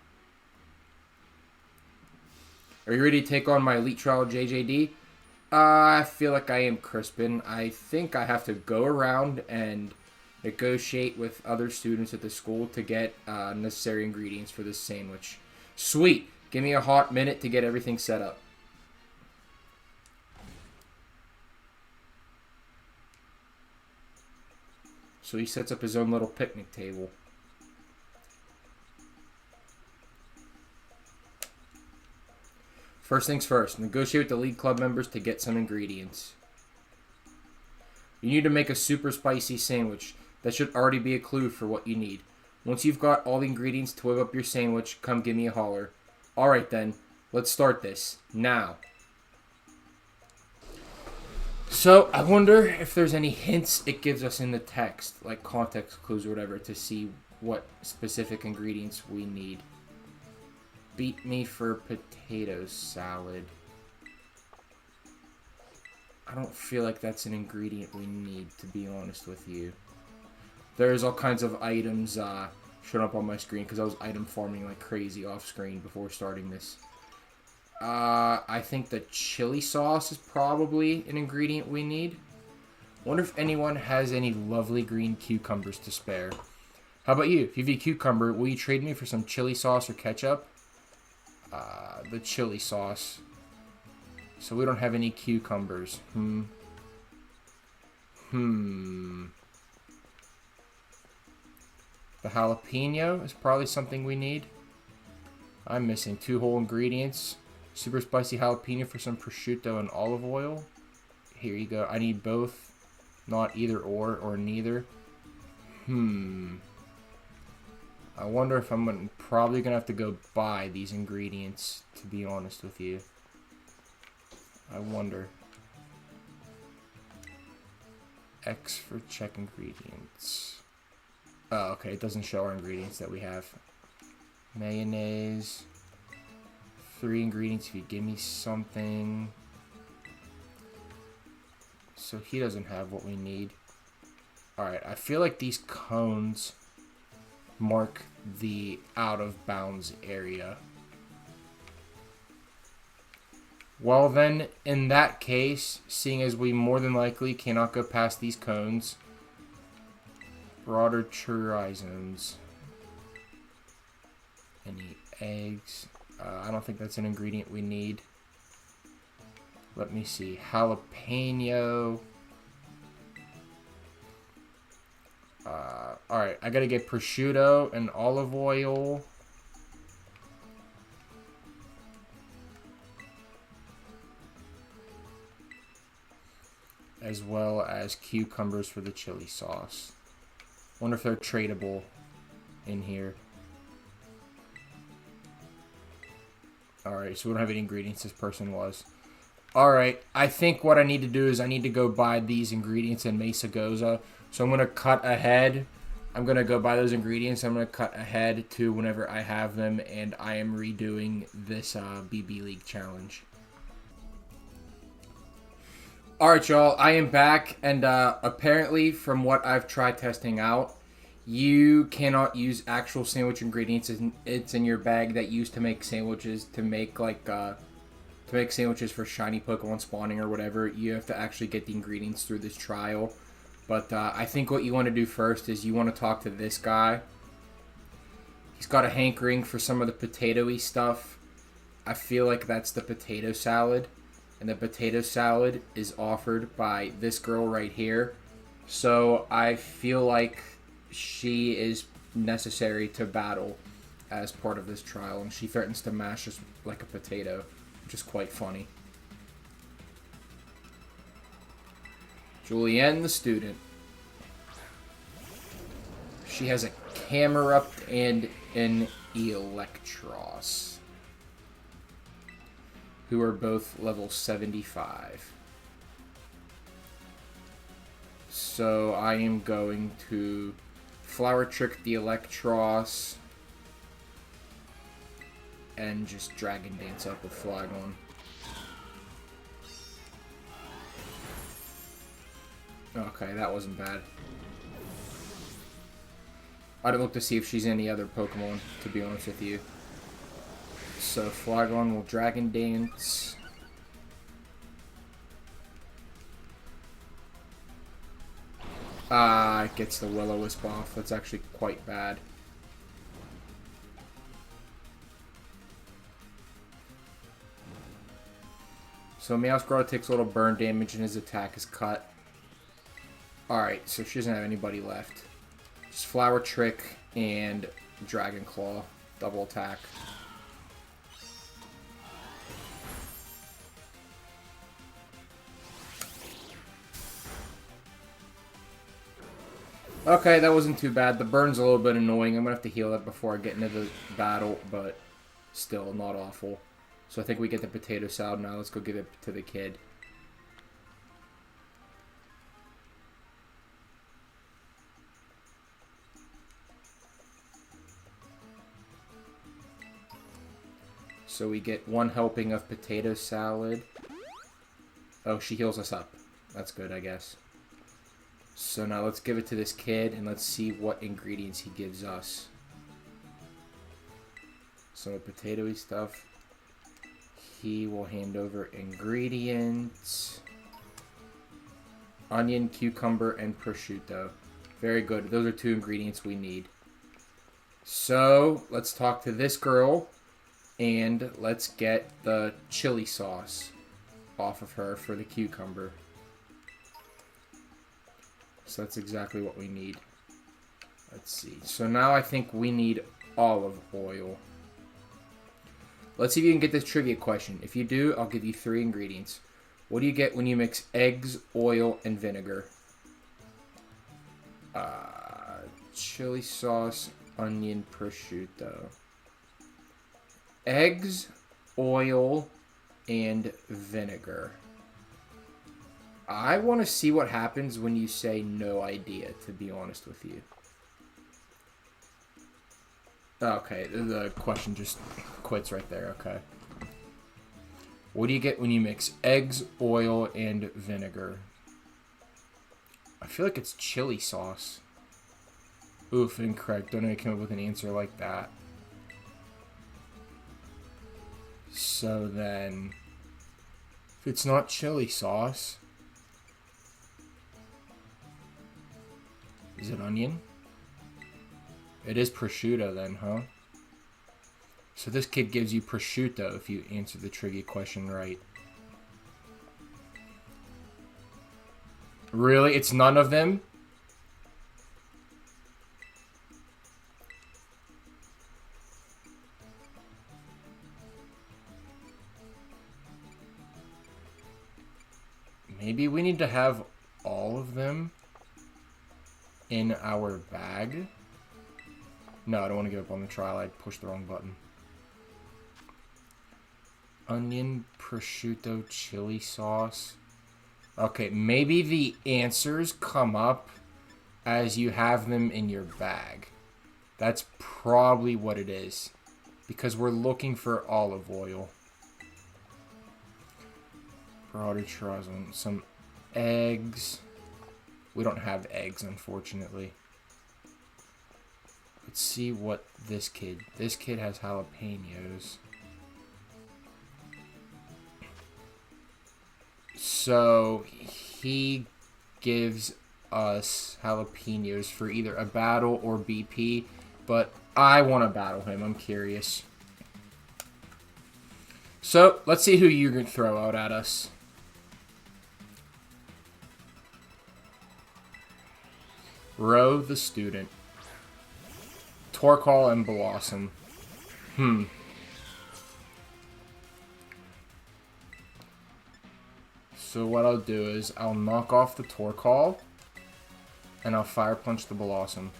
Are you ready to take on my elite trial JJD? I feel like I am, Crispin. I think I have to go around and negotiate with other students at the school to get necessary ingredients for this sandwich. Sweet. Give me a hot minute to get everything set up. So he sets up his own little picnic table. First things first, negotiate with the League Club members to get some ingredients. You need to make a super spicy sandwich. That should already be a clue for what you need. Once you've got all the ingredients to whip up your sandwich, come give me a holler. Alright then, let's start this. Now. So, I wonder if there's any hints it gives us in the text, like context clues or whatever, to see what specific ingredients we need. Beat me for potato salad. I don't feel like that's an ingredient we need, to be honest with you. There's all kinds of items showing up on my screen because I was item farming like crazy off screen before starting this. I think the chili sauce is probably an ingredient we need. Wonder if anyone has any lovely green cucumbers to spare. How about you? If you have a cucumber, will you trade me for some chili sauce or ketchup? The chili sauce. So we don't have any cucumbers. The jalapeno is probably something we need. I'm missing 2 whole ingredients. Super spicy jalapeno for some prosciutto and olive oil. Here you go. I need both. Not either or neither. I wonder if I'm probably going to have to go buy these ingredients, to be honest with you. I wonder. X for check ingredients. Oh, okay. It doesn't show our ingredients that we have. Mayonnaise. 3 ingredients if you give me something. So he doesn't have what we need. Alright, I feel like these cones mark the out of bounds area. Well then, in that case, seeing as we more than likely cannot go past these cones, broader horizons. Any eggs? I don't think that's an ingredient we need. Let me see. Jalapeno. Alright, I gotta get prosciutto and olive oil. As well as cucumbers for the chili sauce. Wonder if they're tradable in here. Alright, so we don't have any ingredients. This person was. Alright, I think what I need to do is I need to go buy these ingredients in Mesa Goza. So I'm going to cut ahead. I'm going to go buy those ingredients. I'm going to cut ahead to whenever I have them. And I am redoing this BB League challenge. Alright, y'all. I am back. And apparently, from what I've tried testing out, you cannot use actual sandwich ingredients. It's in your bag that you use to make sandwiches, to make like to make sandwiches for shiny Pokemon spawning or whatever. You have to actually get the ingredients through this trial. But I think what you want to do first is you want to talk to this guy. He's got a hankering for some of the potato-y stuff. I feel like that's the potato salad. And the potato salad is offered by this girl right here. So I feel like she is necessary to battle as part of this trial, and she threatens to mash us like a potato, which is quite funny. Julianne, the student. She has a Camerupt and an Electros. who are both level 75. So I am going to Flower Trick the Electros and just Dragon Dance up with Flygon. Okay, that wasn't bad. I didn't look to see if she's any other Pokemon, to be honest with you. So Flygon will Dragon Dance. It gets the Will-O-Wisp off. That's actually quite bad. So Meowscarlet takes a little burn damage and his attack is cut. Alright, so she doesn't have anybody left. Just Flower Trick and Dragon Claw. Double attack. Okay, that wasn't too bad. The burn's a little bit annoying. I'm going to have to heal that before I get into the battle, but still not awful. So I think we get the potato salad now. Let's go give it to the kid. So we get one helping of potato salad. Oh, she heals us up. That's good, I guess. So now let's give it to this kid and let's see what ingredients he gives us. Some potatoey stuff. He will hand over ingredients. Onion, cucumber, and prosciutto. Very good. Those are 2 ingredients we need. So let's talk to this girl and let's get the chili sauce off of her for the cucumber. So that's exactly what we need. Let's see. So now I think we need olive oil. Let's see if you can get this trivia question. If you do, I'll give you 3 ingredients. What do you get when you mix eggs, oil, and vinegar? Chili sauce, onion, prosciutto. Eggs, oil, and vinegar. I want to see what happens when you say no idea, to be honest with you. Okay, the question just quits right there, okay. What do you get when you mix eggs, oil, and vinegar? I feel like it's chili sauce. Oof, incorrect. Don't know how you came up with an answer like that. So then, if it's not chili sauce, is it onion? It is prosciutto then, huh? So this kid gives you prosciutto if you answer the trivia question right. Really? It's none of them? Maybe we need to have all of them in our bag. No, I don't want to give up on the trial. I pushed the wrong button. Onion, prosciutto, chili sauce. Okay, maybe the answers come up as you have them in your bag. That's probably what it is. Because we're looking for olive oil. Broader tries on some eggs. We don't have eggs, unfortunately. Let's see what this kid... This kid has jalapenos. So, he gives us jalapenos for either a battle or BP. But I want to battle him. I'm curious. So, let's see who you're going to throw out at us. Row the student. Torkoal and Blossom. So what I'll do is I'll knock off the Torkoal and I'll Fire Punch the Blossom.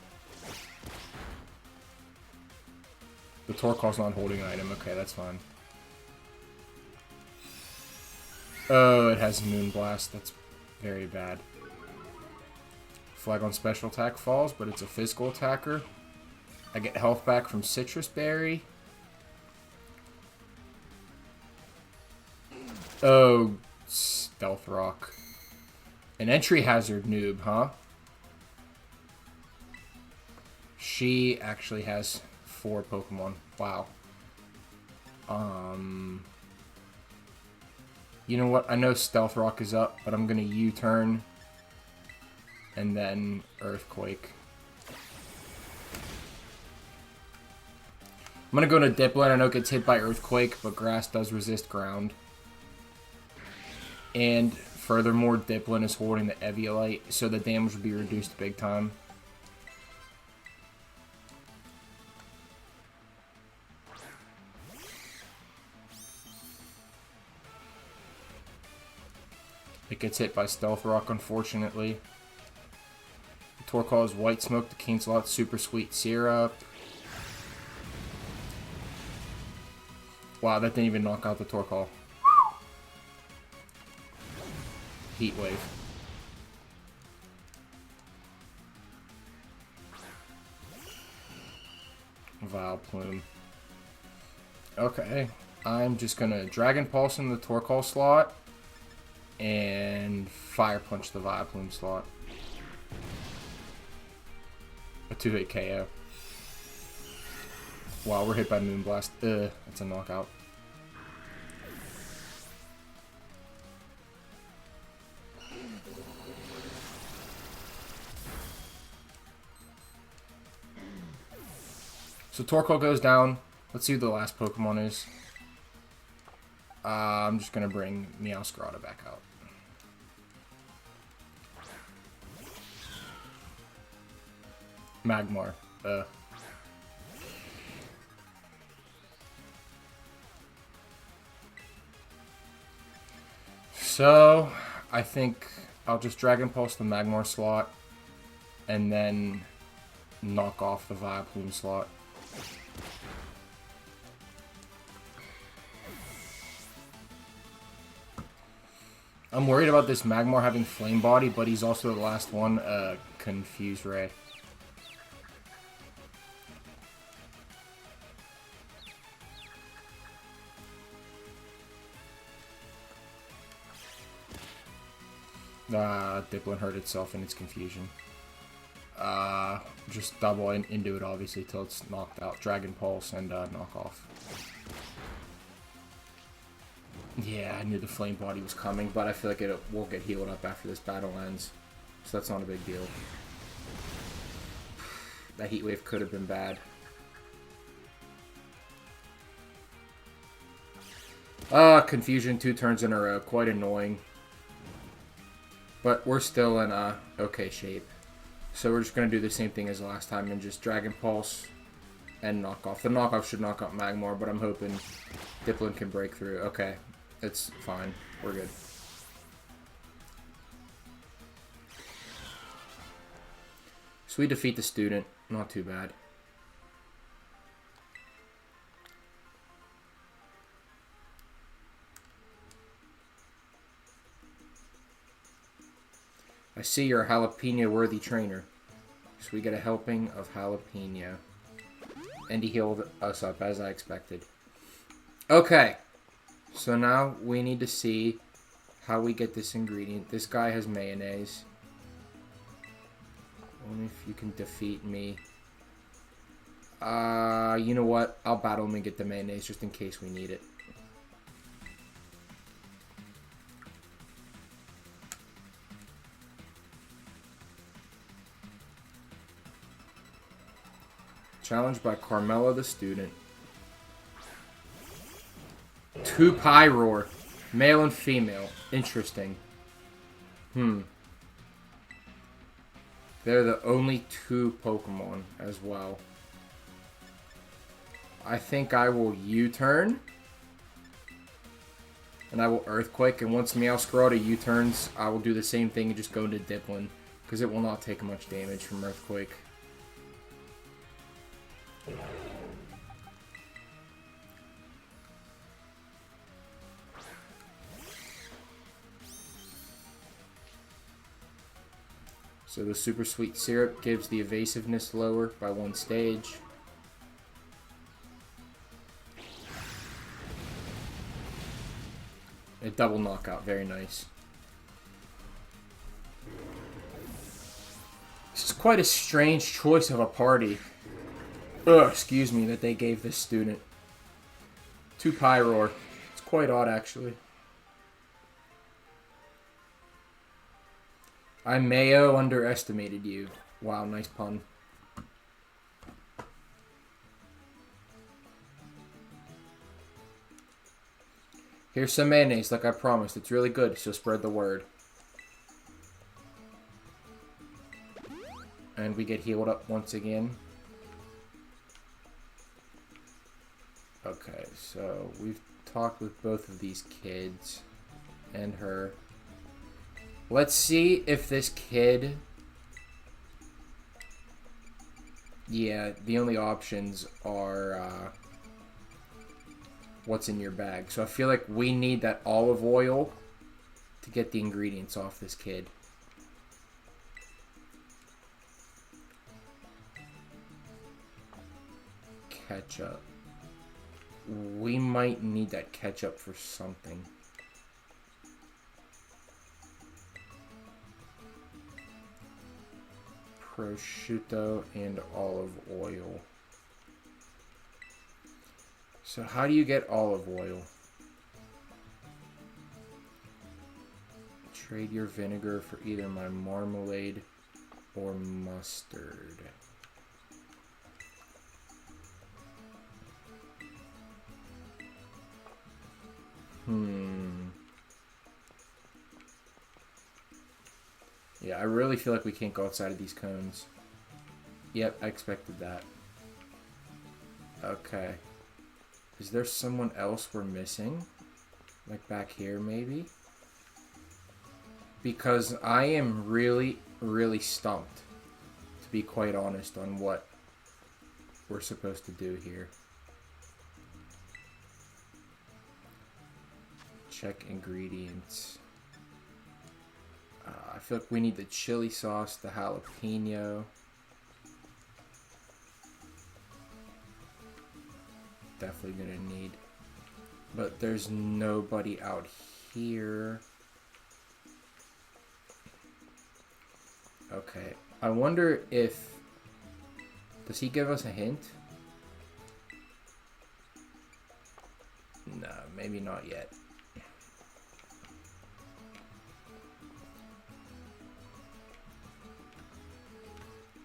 The Torkoal's not holding an item. Okay, that's fine. Oh, it has Moonblast. That's very bad. Flag on special attack falls, but it's a physical attacker. I get health back from Citrus Berry. Oh, Stealth Rock. An entry hazard noob, huh? She actually has 4 Pokemon. Wow. You know what? I know Stealth Rock is up, but I'm gonna U-turn and then Earthquake. I'm gonna go to Dipplin. I know it gets hit by Earthquake, but Grass does resist ground. And furthermore, Dipplin is holding the Eviolite, so the damage will be reduced big time. It gets hit by Stealth Rock, unfortunately. The Torkoal is White Smoke to cancel out Super Sweet Syrup. Wow, that didn't even knock out the Torkoal. Heat Wave. Vileplume. Okay, I'm just gonna Dragon Pulse in the Torkoal slot and Fire Punch the Vileplume slot. A 2-hit KO. Wow, we're hit by Moonblast. That's a knockout. So Torkoal goes down. Let's see who the last Pokemon is. I'm just going to bring Meowscarlet back out. Magmar. So, I think I'll just Dragon Pulse the Magmar slot and then knock off the Vileplume slot. I'm worried about this Magmar having Flame Body, but he's also the last one, Confuse Ray. Dipplin hurt itself in its confusion. Just double into it, obviously, till it's knocked out. Dragon Pulse and knock off. Yeah, I knew the Flame Body was coming, but I feel like it won't get healed up after this battle ends. So that's not a big deal. That Heat Wave could have been bad. Confusion 2 turns in a row. Quite annoying. But we're still in okay shape. So we're just going to do the same thing as last time and just Dragon Pulse and knock off. The knockoff should knock out Magmar, but I'm hoping Dipplin can break through. Okay, it's fine. We're good. So we defeat the student. Not too bad. I see you're a jalapeno-worthy trainer. So we get a helping of jalapeno. And he healed us up, as I expected. Okay. So now we need to see how we get this ingredient. This guy has mayonnaise. Only if you can defeat me. You know what? I'll battle him and get the mayonnaise just in case we need it. Challenged by Carmela the student. 2 Pyroar. Male and female. Interesting. They're the only 2 Pokemon as well. I think I will U-turn. And I will Earthquake. And once Meowscarlet U-turns, I will do the same thing and just go into Dipplin. Because it will not take much damage from Earthquake. So the super sweet syrup gives the evasiveness lower by 1 stage. A double knockout, very nice. This is quite a strange choice of a party. Ugh, excuse me, that they gave this student. 2 Pyroar. It's quite odd, actually. I mayo underestimated you. Wow, nice pun. Here's some mayonnaise, like I promised. It's really good, so spread the word. And we get healed up once again. Okay, so we've talked with both of these kids and her. Let's see if this kid... Yeah, the only options are what's in your bag. So I feel like we need that olive oil to get the ingredients off this kid. Ketchup. We might need that ketchup for something. Prosciutto and olive oil. So how do you get olive oil? Trade your vinegar for either my marmalade or mustard. Yeah, I really feel like we can't go outside of these cones. Yep, I expected that. Okay. Is there someone else we're missing? Like back here, maybe? Because I am really, really stumped, to be quite honest, on what we're supposed to do here. Check ingredients. I feel like we need the chili sauce, the jalapeno. Definitely gonna need. But there's nobody out here. Okay. I wonder if... Does he give us a hint? No, maybe not yet.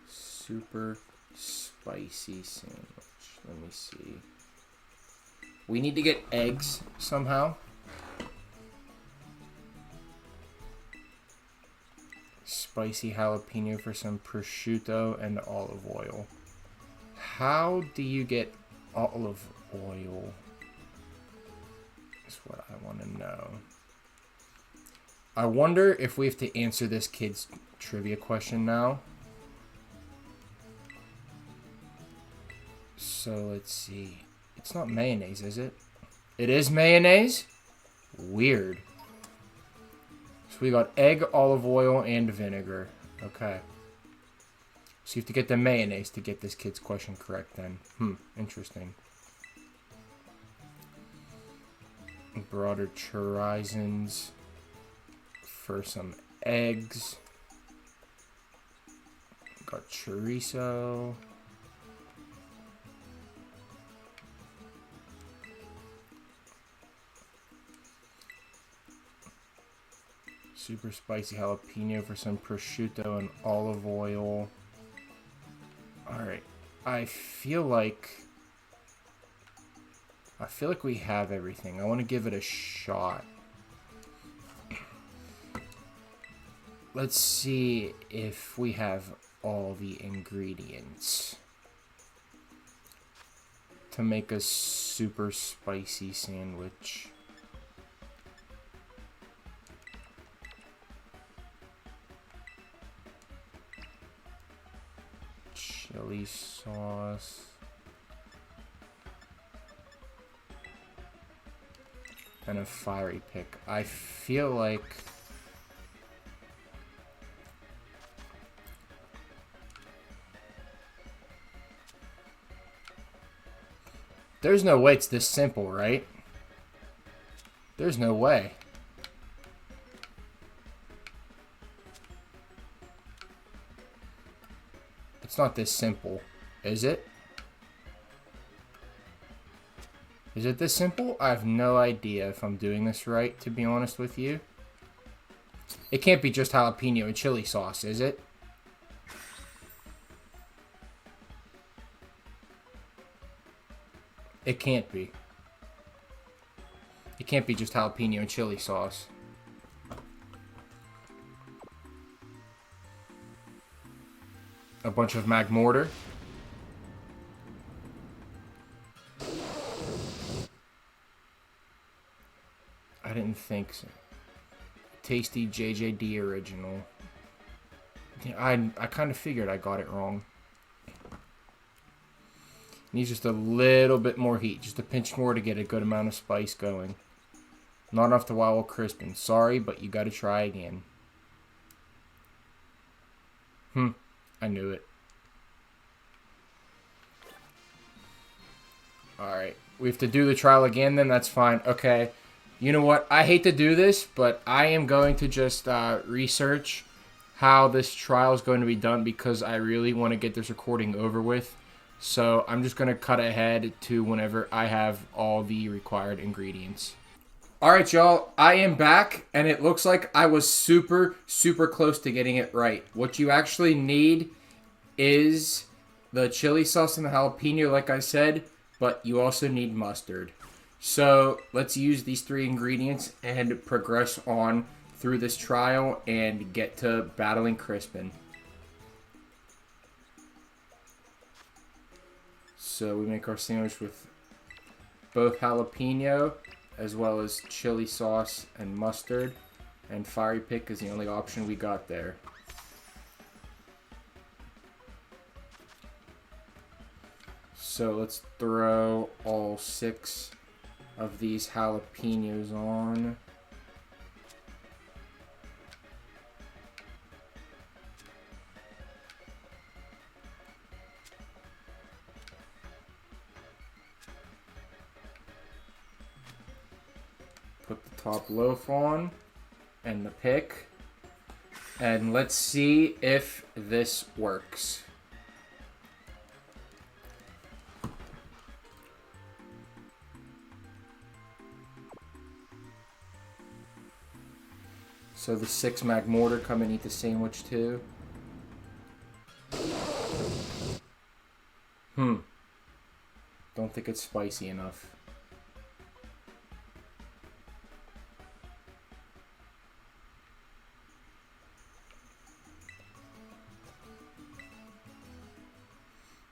Super spicy sandwich. Let me see. We need to get eggs somehow. Spicy jalapeno for some prosciutto and olive oil. How do you get olive oil? Is what I want to know. I wonder if we have to answer this kid's trivia question now. So let's see. It's not mayonnaise, is it? It is mayonnaise? Weird. So we got egg, olive oil, and vinegar. Okay. So you have to get the mayonnaise to get this kid's question correct then. Interesting. Broader horizons for some eggs. Got chorizo. Super spicy jalapeno for some prosciutto and olive oil. Alright. I feel like we have everything. I want to give it a shot. Let's see if we have all the ingredients to make a super spicy sandwich. Chili sauce. And a fiery pick. I feel like There's no way it's this simple, right? There's no way. It's not this simple, is it? Is it this simple? I have no idea if I'm doing this right, to be honest with you. It can't be just jalapeno and chili sauce, is it? It can't be. It can't be just jalapeno and chili sauce. A bunch of mag mortar. I didn't think so. Tasty JJD original. Yeah, I kind of figured I got it wrong. Needs just a little bit more heat. Just a pinch more to get a good amount of spice going. Not enough to wow crispin. Sorry, but you gotta try again. I knew it. Alright. We have to do the trial again then? That's fine. Okay. You know what? I hate to do this, but I am going to just research how this trial is going to be done because I really want to get this recording over with. So I'm just going to cut ahead to whenever I have all the required ingredients. Alright, y'all. I am back, and it looks like I was super, super close to getting it right. What you actually need is the chili sauce and the jalapeno, like I said, but you also need mustard. So let's use these 3 ingredients and progress on through this trial and get to battling Crispin. So we make our sandwich with both jalapeno as well as chili sauce and mustard, and Fiery Pick is the only option we got there. So let's throw all 6 of these jalapenos on. Put the top loaf on and the pick. And let's see if this works. So the 6 mag mortar come and eat the sandwich too. Don't think it's spicy enough.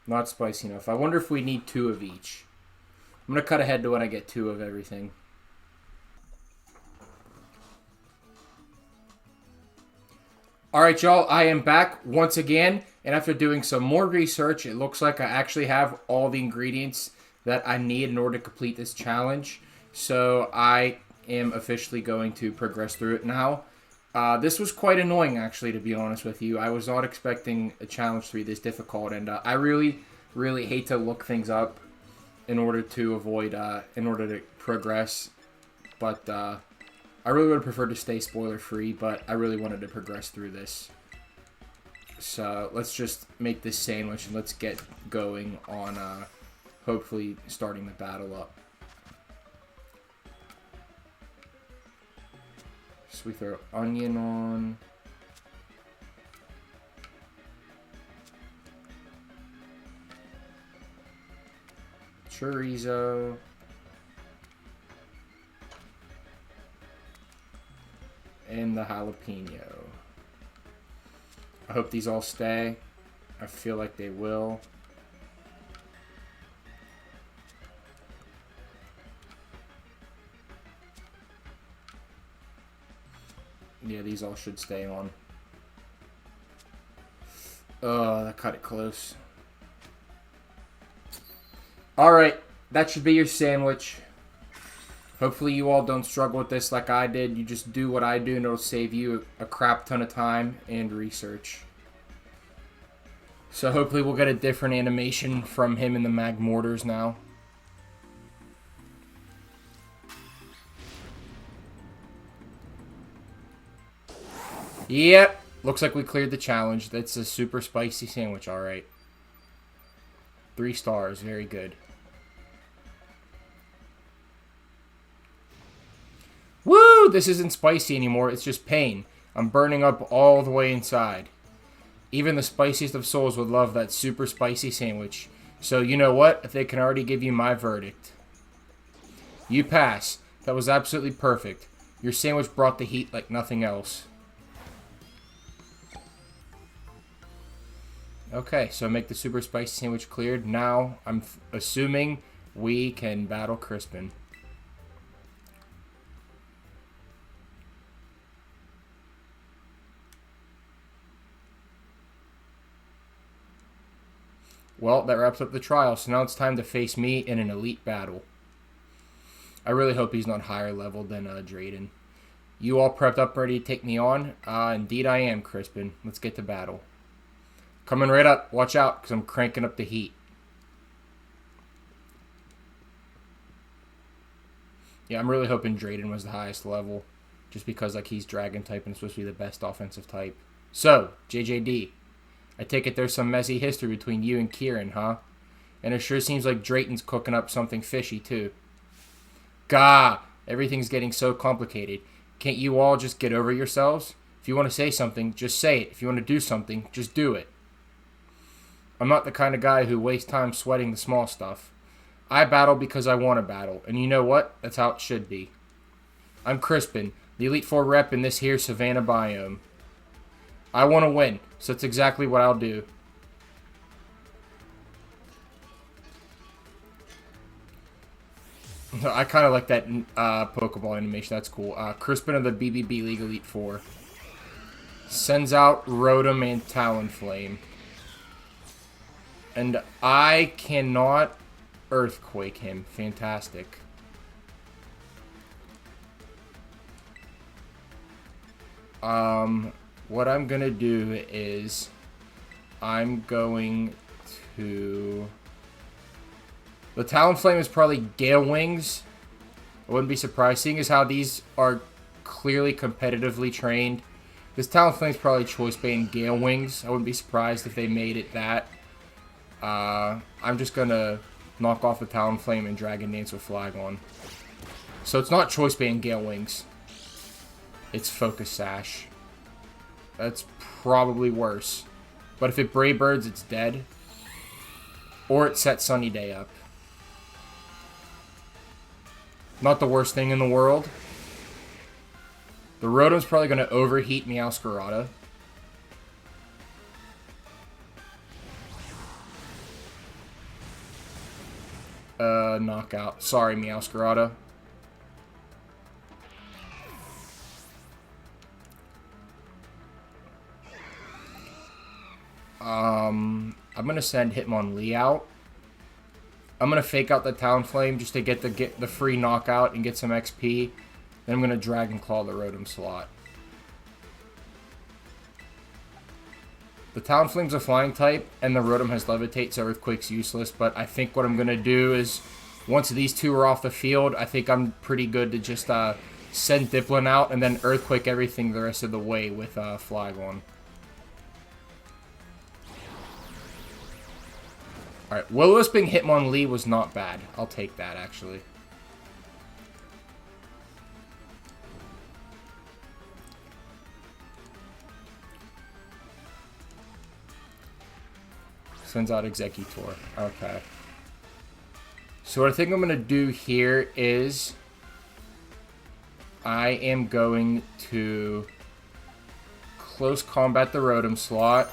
Not spicy enough. I wonder if we need 2 of each. I'm going to cut ahead to when I get 2 of everything. Alright, y'all, I am back once again, and after doing some more research, it looks like I actually have all the ingredients that I need in order to complete this challenge. So I am officially going to progress through it now. This was quite annoying, actually, to be honest with you. I was not expecting a challenge to be this difficult, and I really, really hate to look things up in order to avoid, in order to progress. But I really would have preferred to stay spoiler-free, but I really wanted to progress through this. So let's just make this sandwich and let's get going on hopefully starting the battle up. So we throw onion on. Chorizo. And the jalapeno. I hope these all stay. I feel like they will. Yeah, these all should stay on. Oh, that cut it close. Alright, that should be your sandwich. Hopefully you all don't struggle with this like I did. You just do what I do and it'll save you a crap ton of time and research. So hopefully we'll get a different animation from him in the mag mortars now. Yep. Looks like we cleared the challenge. That's a super spicy sandwich, alright. 3 stars. Very good. Woo! This isn't spicy anymore. It's just pain. I'm burning up all the way inside. Even the spiciest of souls would love that super spicy sandwich. So, you know what? If they can already give you my verdict. You pass. That was absolutely perfect. Your sandwich brought the heat like nothing else. Okay, so make the super spicy sandwich cleared. Now, I'm assuming we can battle Crispin. Well, that wraps up the trial, so now it's time to face me in an elite battle. I really hope he's not higher level than Drayden. You all prepped up, ready to take me on? Indeed I am, Crispin. Let's get to battle. Coming right up. Watch out, because I'm cranking up the heat. Yeah, I'm really hoping Drayden was the highest level, just because like he's dragon type and supposed to be the best offensive type. So, JJD, I take it there's some messy history between you and Kieran, huh? And it sure seems like Drayton's cooking up something fishy, too. Gah! Everything's getting so complicated. Can't you all just get over yourselves? If you want to say something, just say it. If you want to do something, just do it. I'm not the kind of guy who wastes time sweating the small stuff. I battle because I want to battle, and you know what? That's how it should be. I'm Crispin, the Elite Four rep in this here Savannah biome. I want to win, so that's exactly what I'll do. I kind of like that Pokeball animation. That's cool. Crispin of the BBB League Elite Four. Sends out Rotom and Talonflame. And I cannot Earthquake him. Fantastic. What I'm going to do is I'm going to... The Talonflame is probably Gale Wings. I wouldn't be surprised, seeing as how these are clearly competitively trained. This Talonflame is probably Choice Band Gale Wings. I wouldn't be surprised if they made it that. I'm just going to knock off the Talonflame and Dragon Dance with Flygon. So it's not Choice Band Gale Wings. It's Focus Sash. That's probably worse. But if it Brave Birds, it's dead. Or it sets Sunny Day up. Not the worst thing in the world. The Rotom's probably going to overheat Meowscarada. Knockout. Sorry, Meowscarada. I'm going to send Hitmonlee out. I'm going to fake out the Talonflame just to get the free knockout and get some XP. Then I'm going to Dragon Claw the Rotom slot. The Talonflame's a flying type, and the Rotom has Levitate, so Earthquake's useless. But I think what I'm going to do is, once these two are off the field, I think I'm pretty good to just send Dipplin out and then Earthquake everything the rest of the way with Flygon. Alright, Will-O-Wisping Hitmonlee was not bad. I'll take that, actually. Sends out Executor. Okay. So what I think I'm going to do here is I am going to close combat the Rotom slot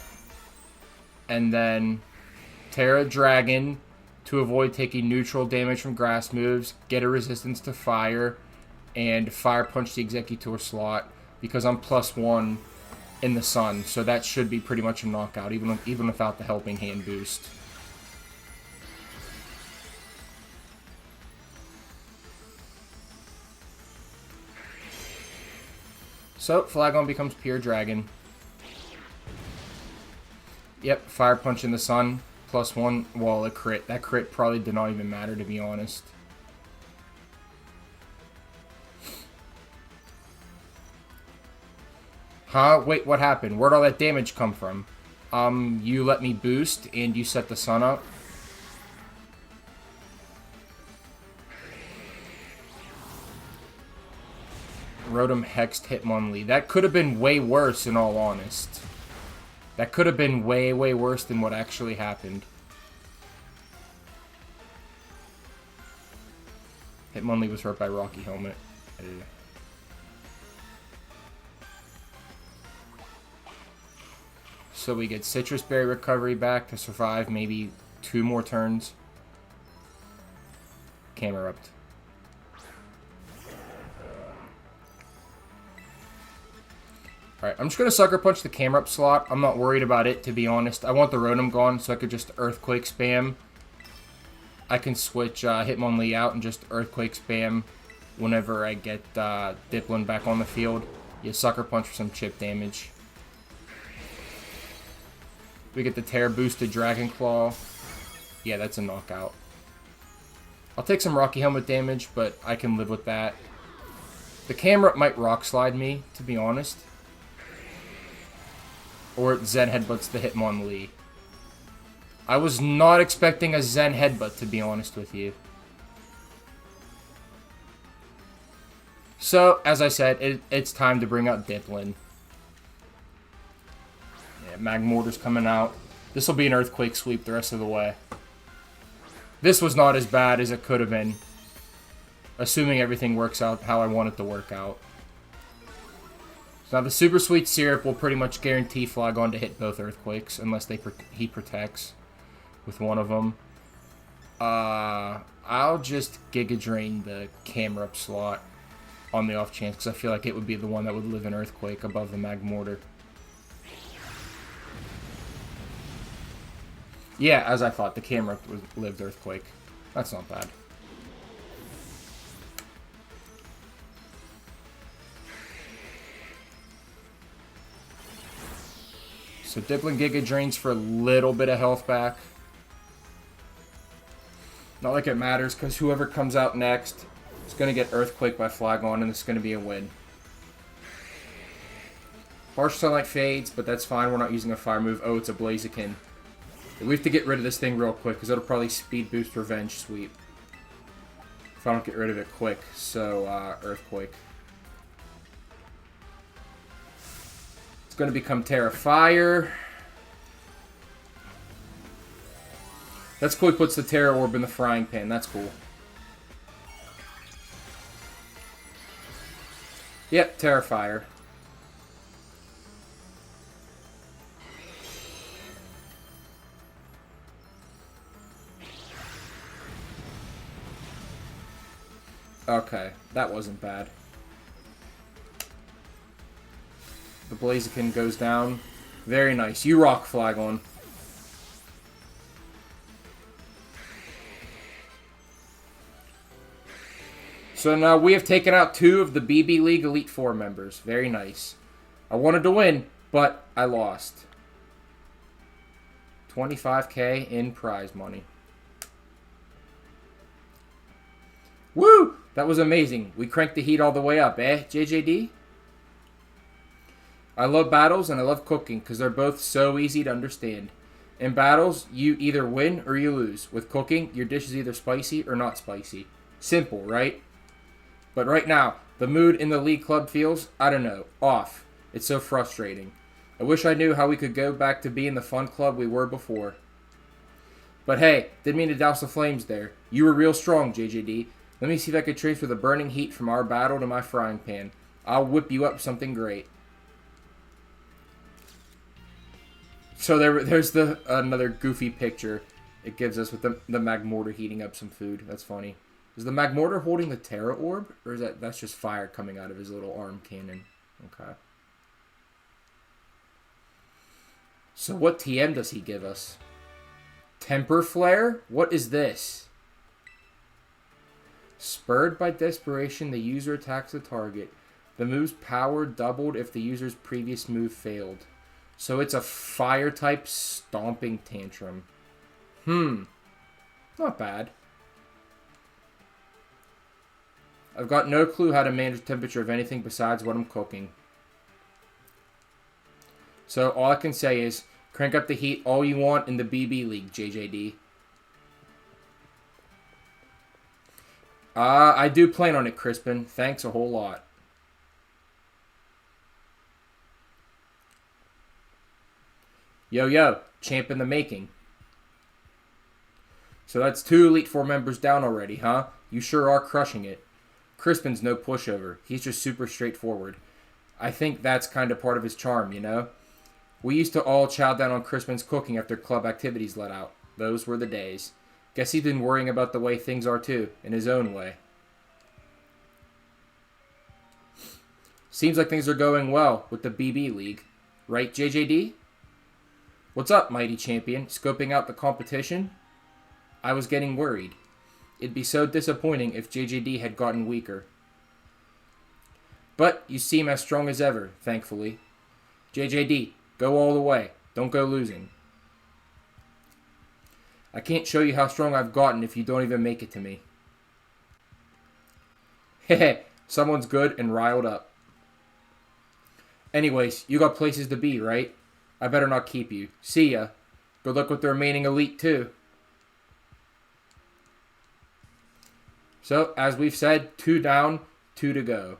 and then Terra Dragon to avoid taking neutral damage from grass moves, get a resistance to fire, and Fire Punch the Executor slot because I'm +1 in the sun, so that should be pretty much a knockout, even without the Helping Hand boost. So, Flygon becomes Pure Dragon. Yep, Fire Punch in the sun. +1, well, a crit. That crit probably did not even matter, to be honest. Huh? Wait, what happened? Where'd all that damage come from? You let me boost and you set the sun up. Rotom hexed Hitmonlee. That could have been way worse, in all honest. That could have been way, way worse than what actually happened. Hitmonlee was hurt by Rocky Helmet. So we get Citrus Berry recovery back to survive maybe 2 more turns. Camerupt. Alright, I'm just going to Sucker Punch the Camerupt slot. I'm not worried about it, to be honest. I want the Rotom gone so I could just Earthquake spam. I can switch Hitmonlee out and just Earthquake spam whenever I get Dipplin back on the field. You Sucker Punch for some chip damage. We get the Terra boosted Dragon Claw. Yeah, that's a knockout. I'll take some Rocky Helmet damage, but I can live with that. The Camerupt might Rock Slide me, to be honest. Or it Zen Headbutts the Hitmonlee. I was not expecting a Zen Headbutt, to be honest with you. So, as I said, it's time to bring out Dipplin. Yeah, Magmortar's coming out. This will be an Earthquake sweep the rest of the way. This was not as bad as it could have been. Assuming everything works out how I want it to work out. So now the Super Sweet Syrup will pretty much guarantee Flygon to hit both Earthquakes. Unless he protects with one of them. I'll just Giga Drain the Camerupt slot on the off chance. Because I feel like it would be the one that would live in Earthquake above the Magmortar. Yeah, as I thought, the Camerupt lived Earthquake. That's not bad. So Dipplin Giga Drains for a little bit of health back. Not like it matters, because whoever comes out next is going to get Earthquake by Flygon, and it's going to be a win. Harsh Sunlight fades, but that's fine. We're not using a fire move. Oh, it's a Blaziken. We have to get rid of this thing real quick, because it'll probably speed boost Revenge Sweep. If I don't get rid of it quick. So, Earthquake. It's going to become Terra Fire. That's cool. He puts the Terra Orb in the frying pan. That's cool. Yep, Terra Fire. Okay, that wasn't bad. The Blaziken goes down. Very nice. You rock, Flygon. So now we have taken out 2 of the BB League Elite Four members. Very nice. I wanted to win, but I lost. 25K in prize money. Woo! That was amazing. We cranked the heat all the way up, eh, JJD? I love battles and I love cooking because they're both so easy to understand. In battles, you either win or you lose. With cooking, your dish is either spicy or not spicy. Simple, right? But right now, the mood in the League Club feels, I don't know, off. It's so frustrating. I wish I knew how we could go back to being the fun club we were before. But hey, didn't mean to douse the flames there. You were real strong, JJD. Let me see if I could transfer the burning heat from our battle to my frying pan. I'll whip you up something great. So there's another goofy picture it gives us with the Magmortar heating up some food. That's funny. Is the Magmortar holding the Terra Orb? Or is that's just fire coming out of his little arm cannon? Okay. So what TM does he give us? Temper Flare? What is this? Spurred by desperation, the user attacks the target. The move's power doubled if the user's previous move failed. So it's a fire-type stomping tantrum. Not bad. I've got no clue how to manage the temperature of anything besides what I'm cooking. So all I can say is crank up the heat all you want in the BB League, JJD. I do plan on it, Crispin. Thanks a whole lot. Yo, yo, champ in the making. So that's 2 Elite Four members down already, huh? You sure are crushing it. Crispin's no pushover. He's just super straightforward. I think that's kind of part of his charm, you know? We used to all chow down on Crispin's cooking after club activities let out. Those were the days. Guess he's been worrying about the way things are too, in his own way. Seems like things are going well with the BB League. Right, JJD? What's up, mighty champion? Scoping out the competition? I was getting worried. It'd be so disappointing if JJD had gotten weaker. But you seem as strong as ever, thankfully. JJD, go all the way. Don't go losing. I can't show you how strong I've gotten if you don't even make it to me. Heh, someone's good and riled up. Anyways, you got places to be, right? I better not keep you. See ya. Good luck with the remaining Elite, too. So, as we've said, 2 down, 2 to go.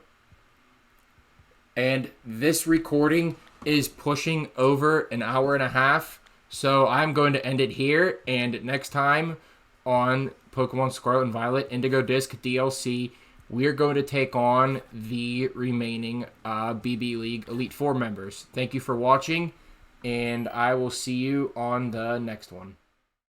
And this recording is pushing over an hour and a half. So, I'm going to end it here. And next time on Pokemon Scarlet and Violet Indigo Disc DLC, we're going to take on the remaining BB League Elite Four members. Thank you for watching, and I will see you on the next one.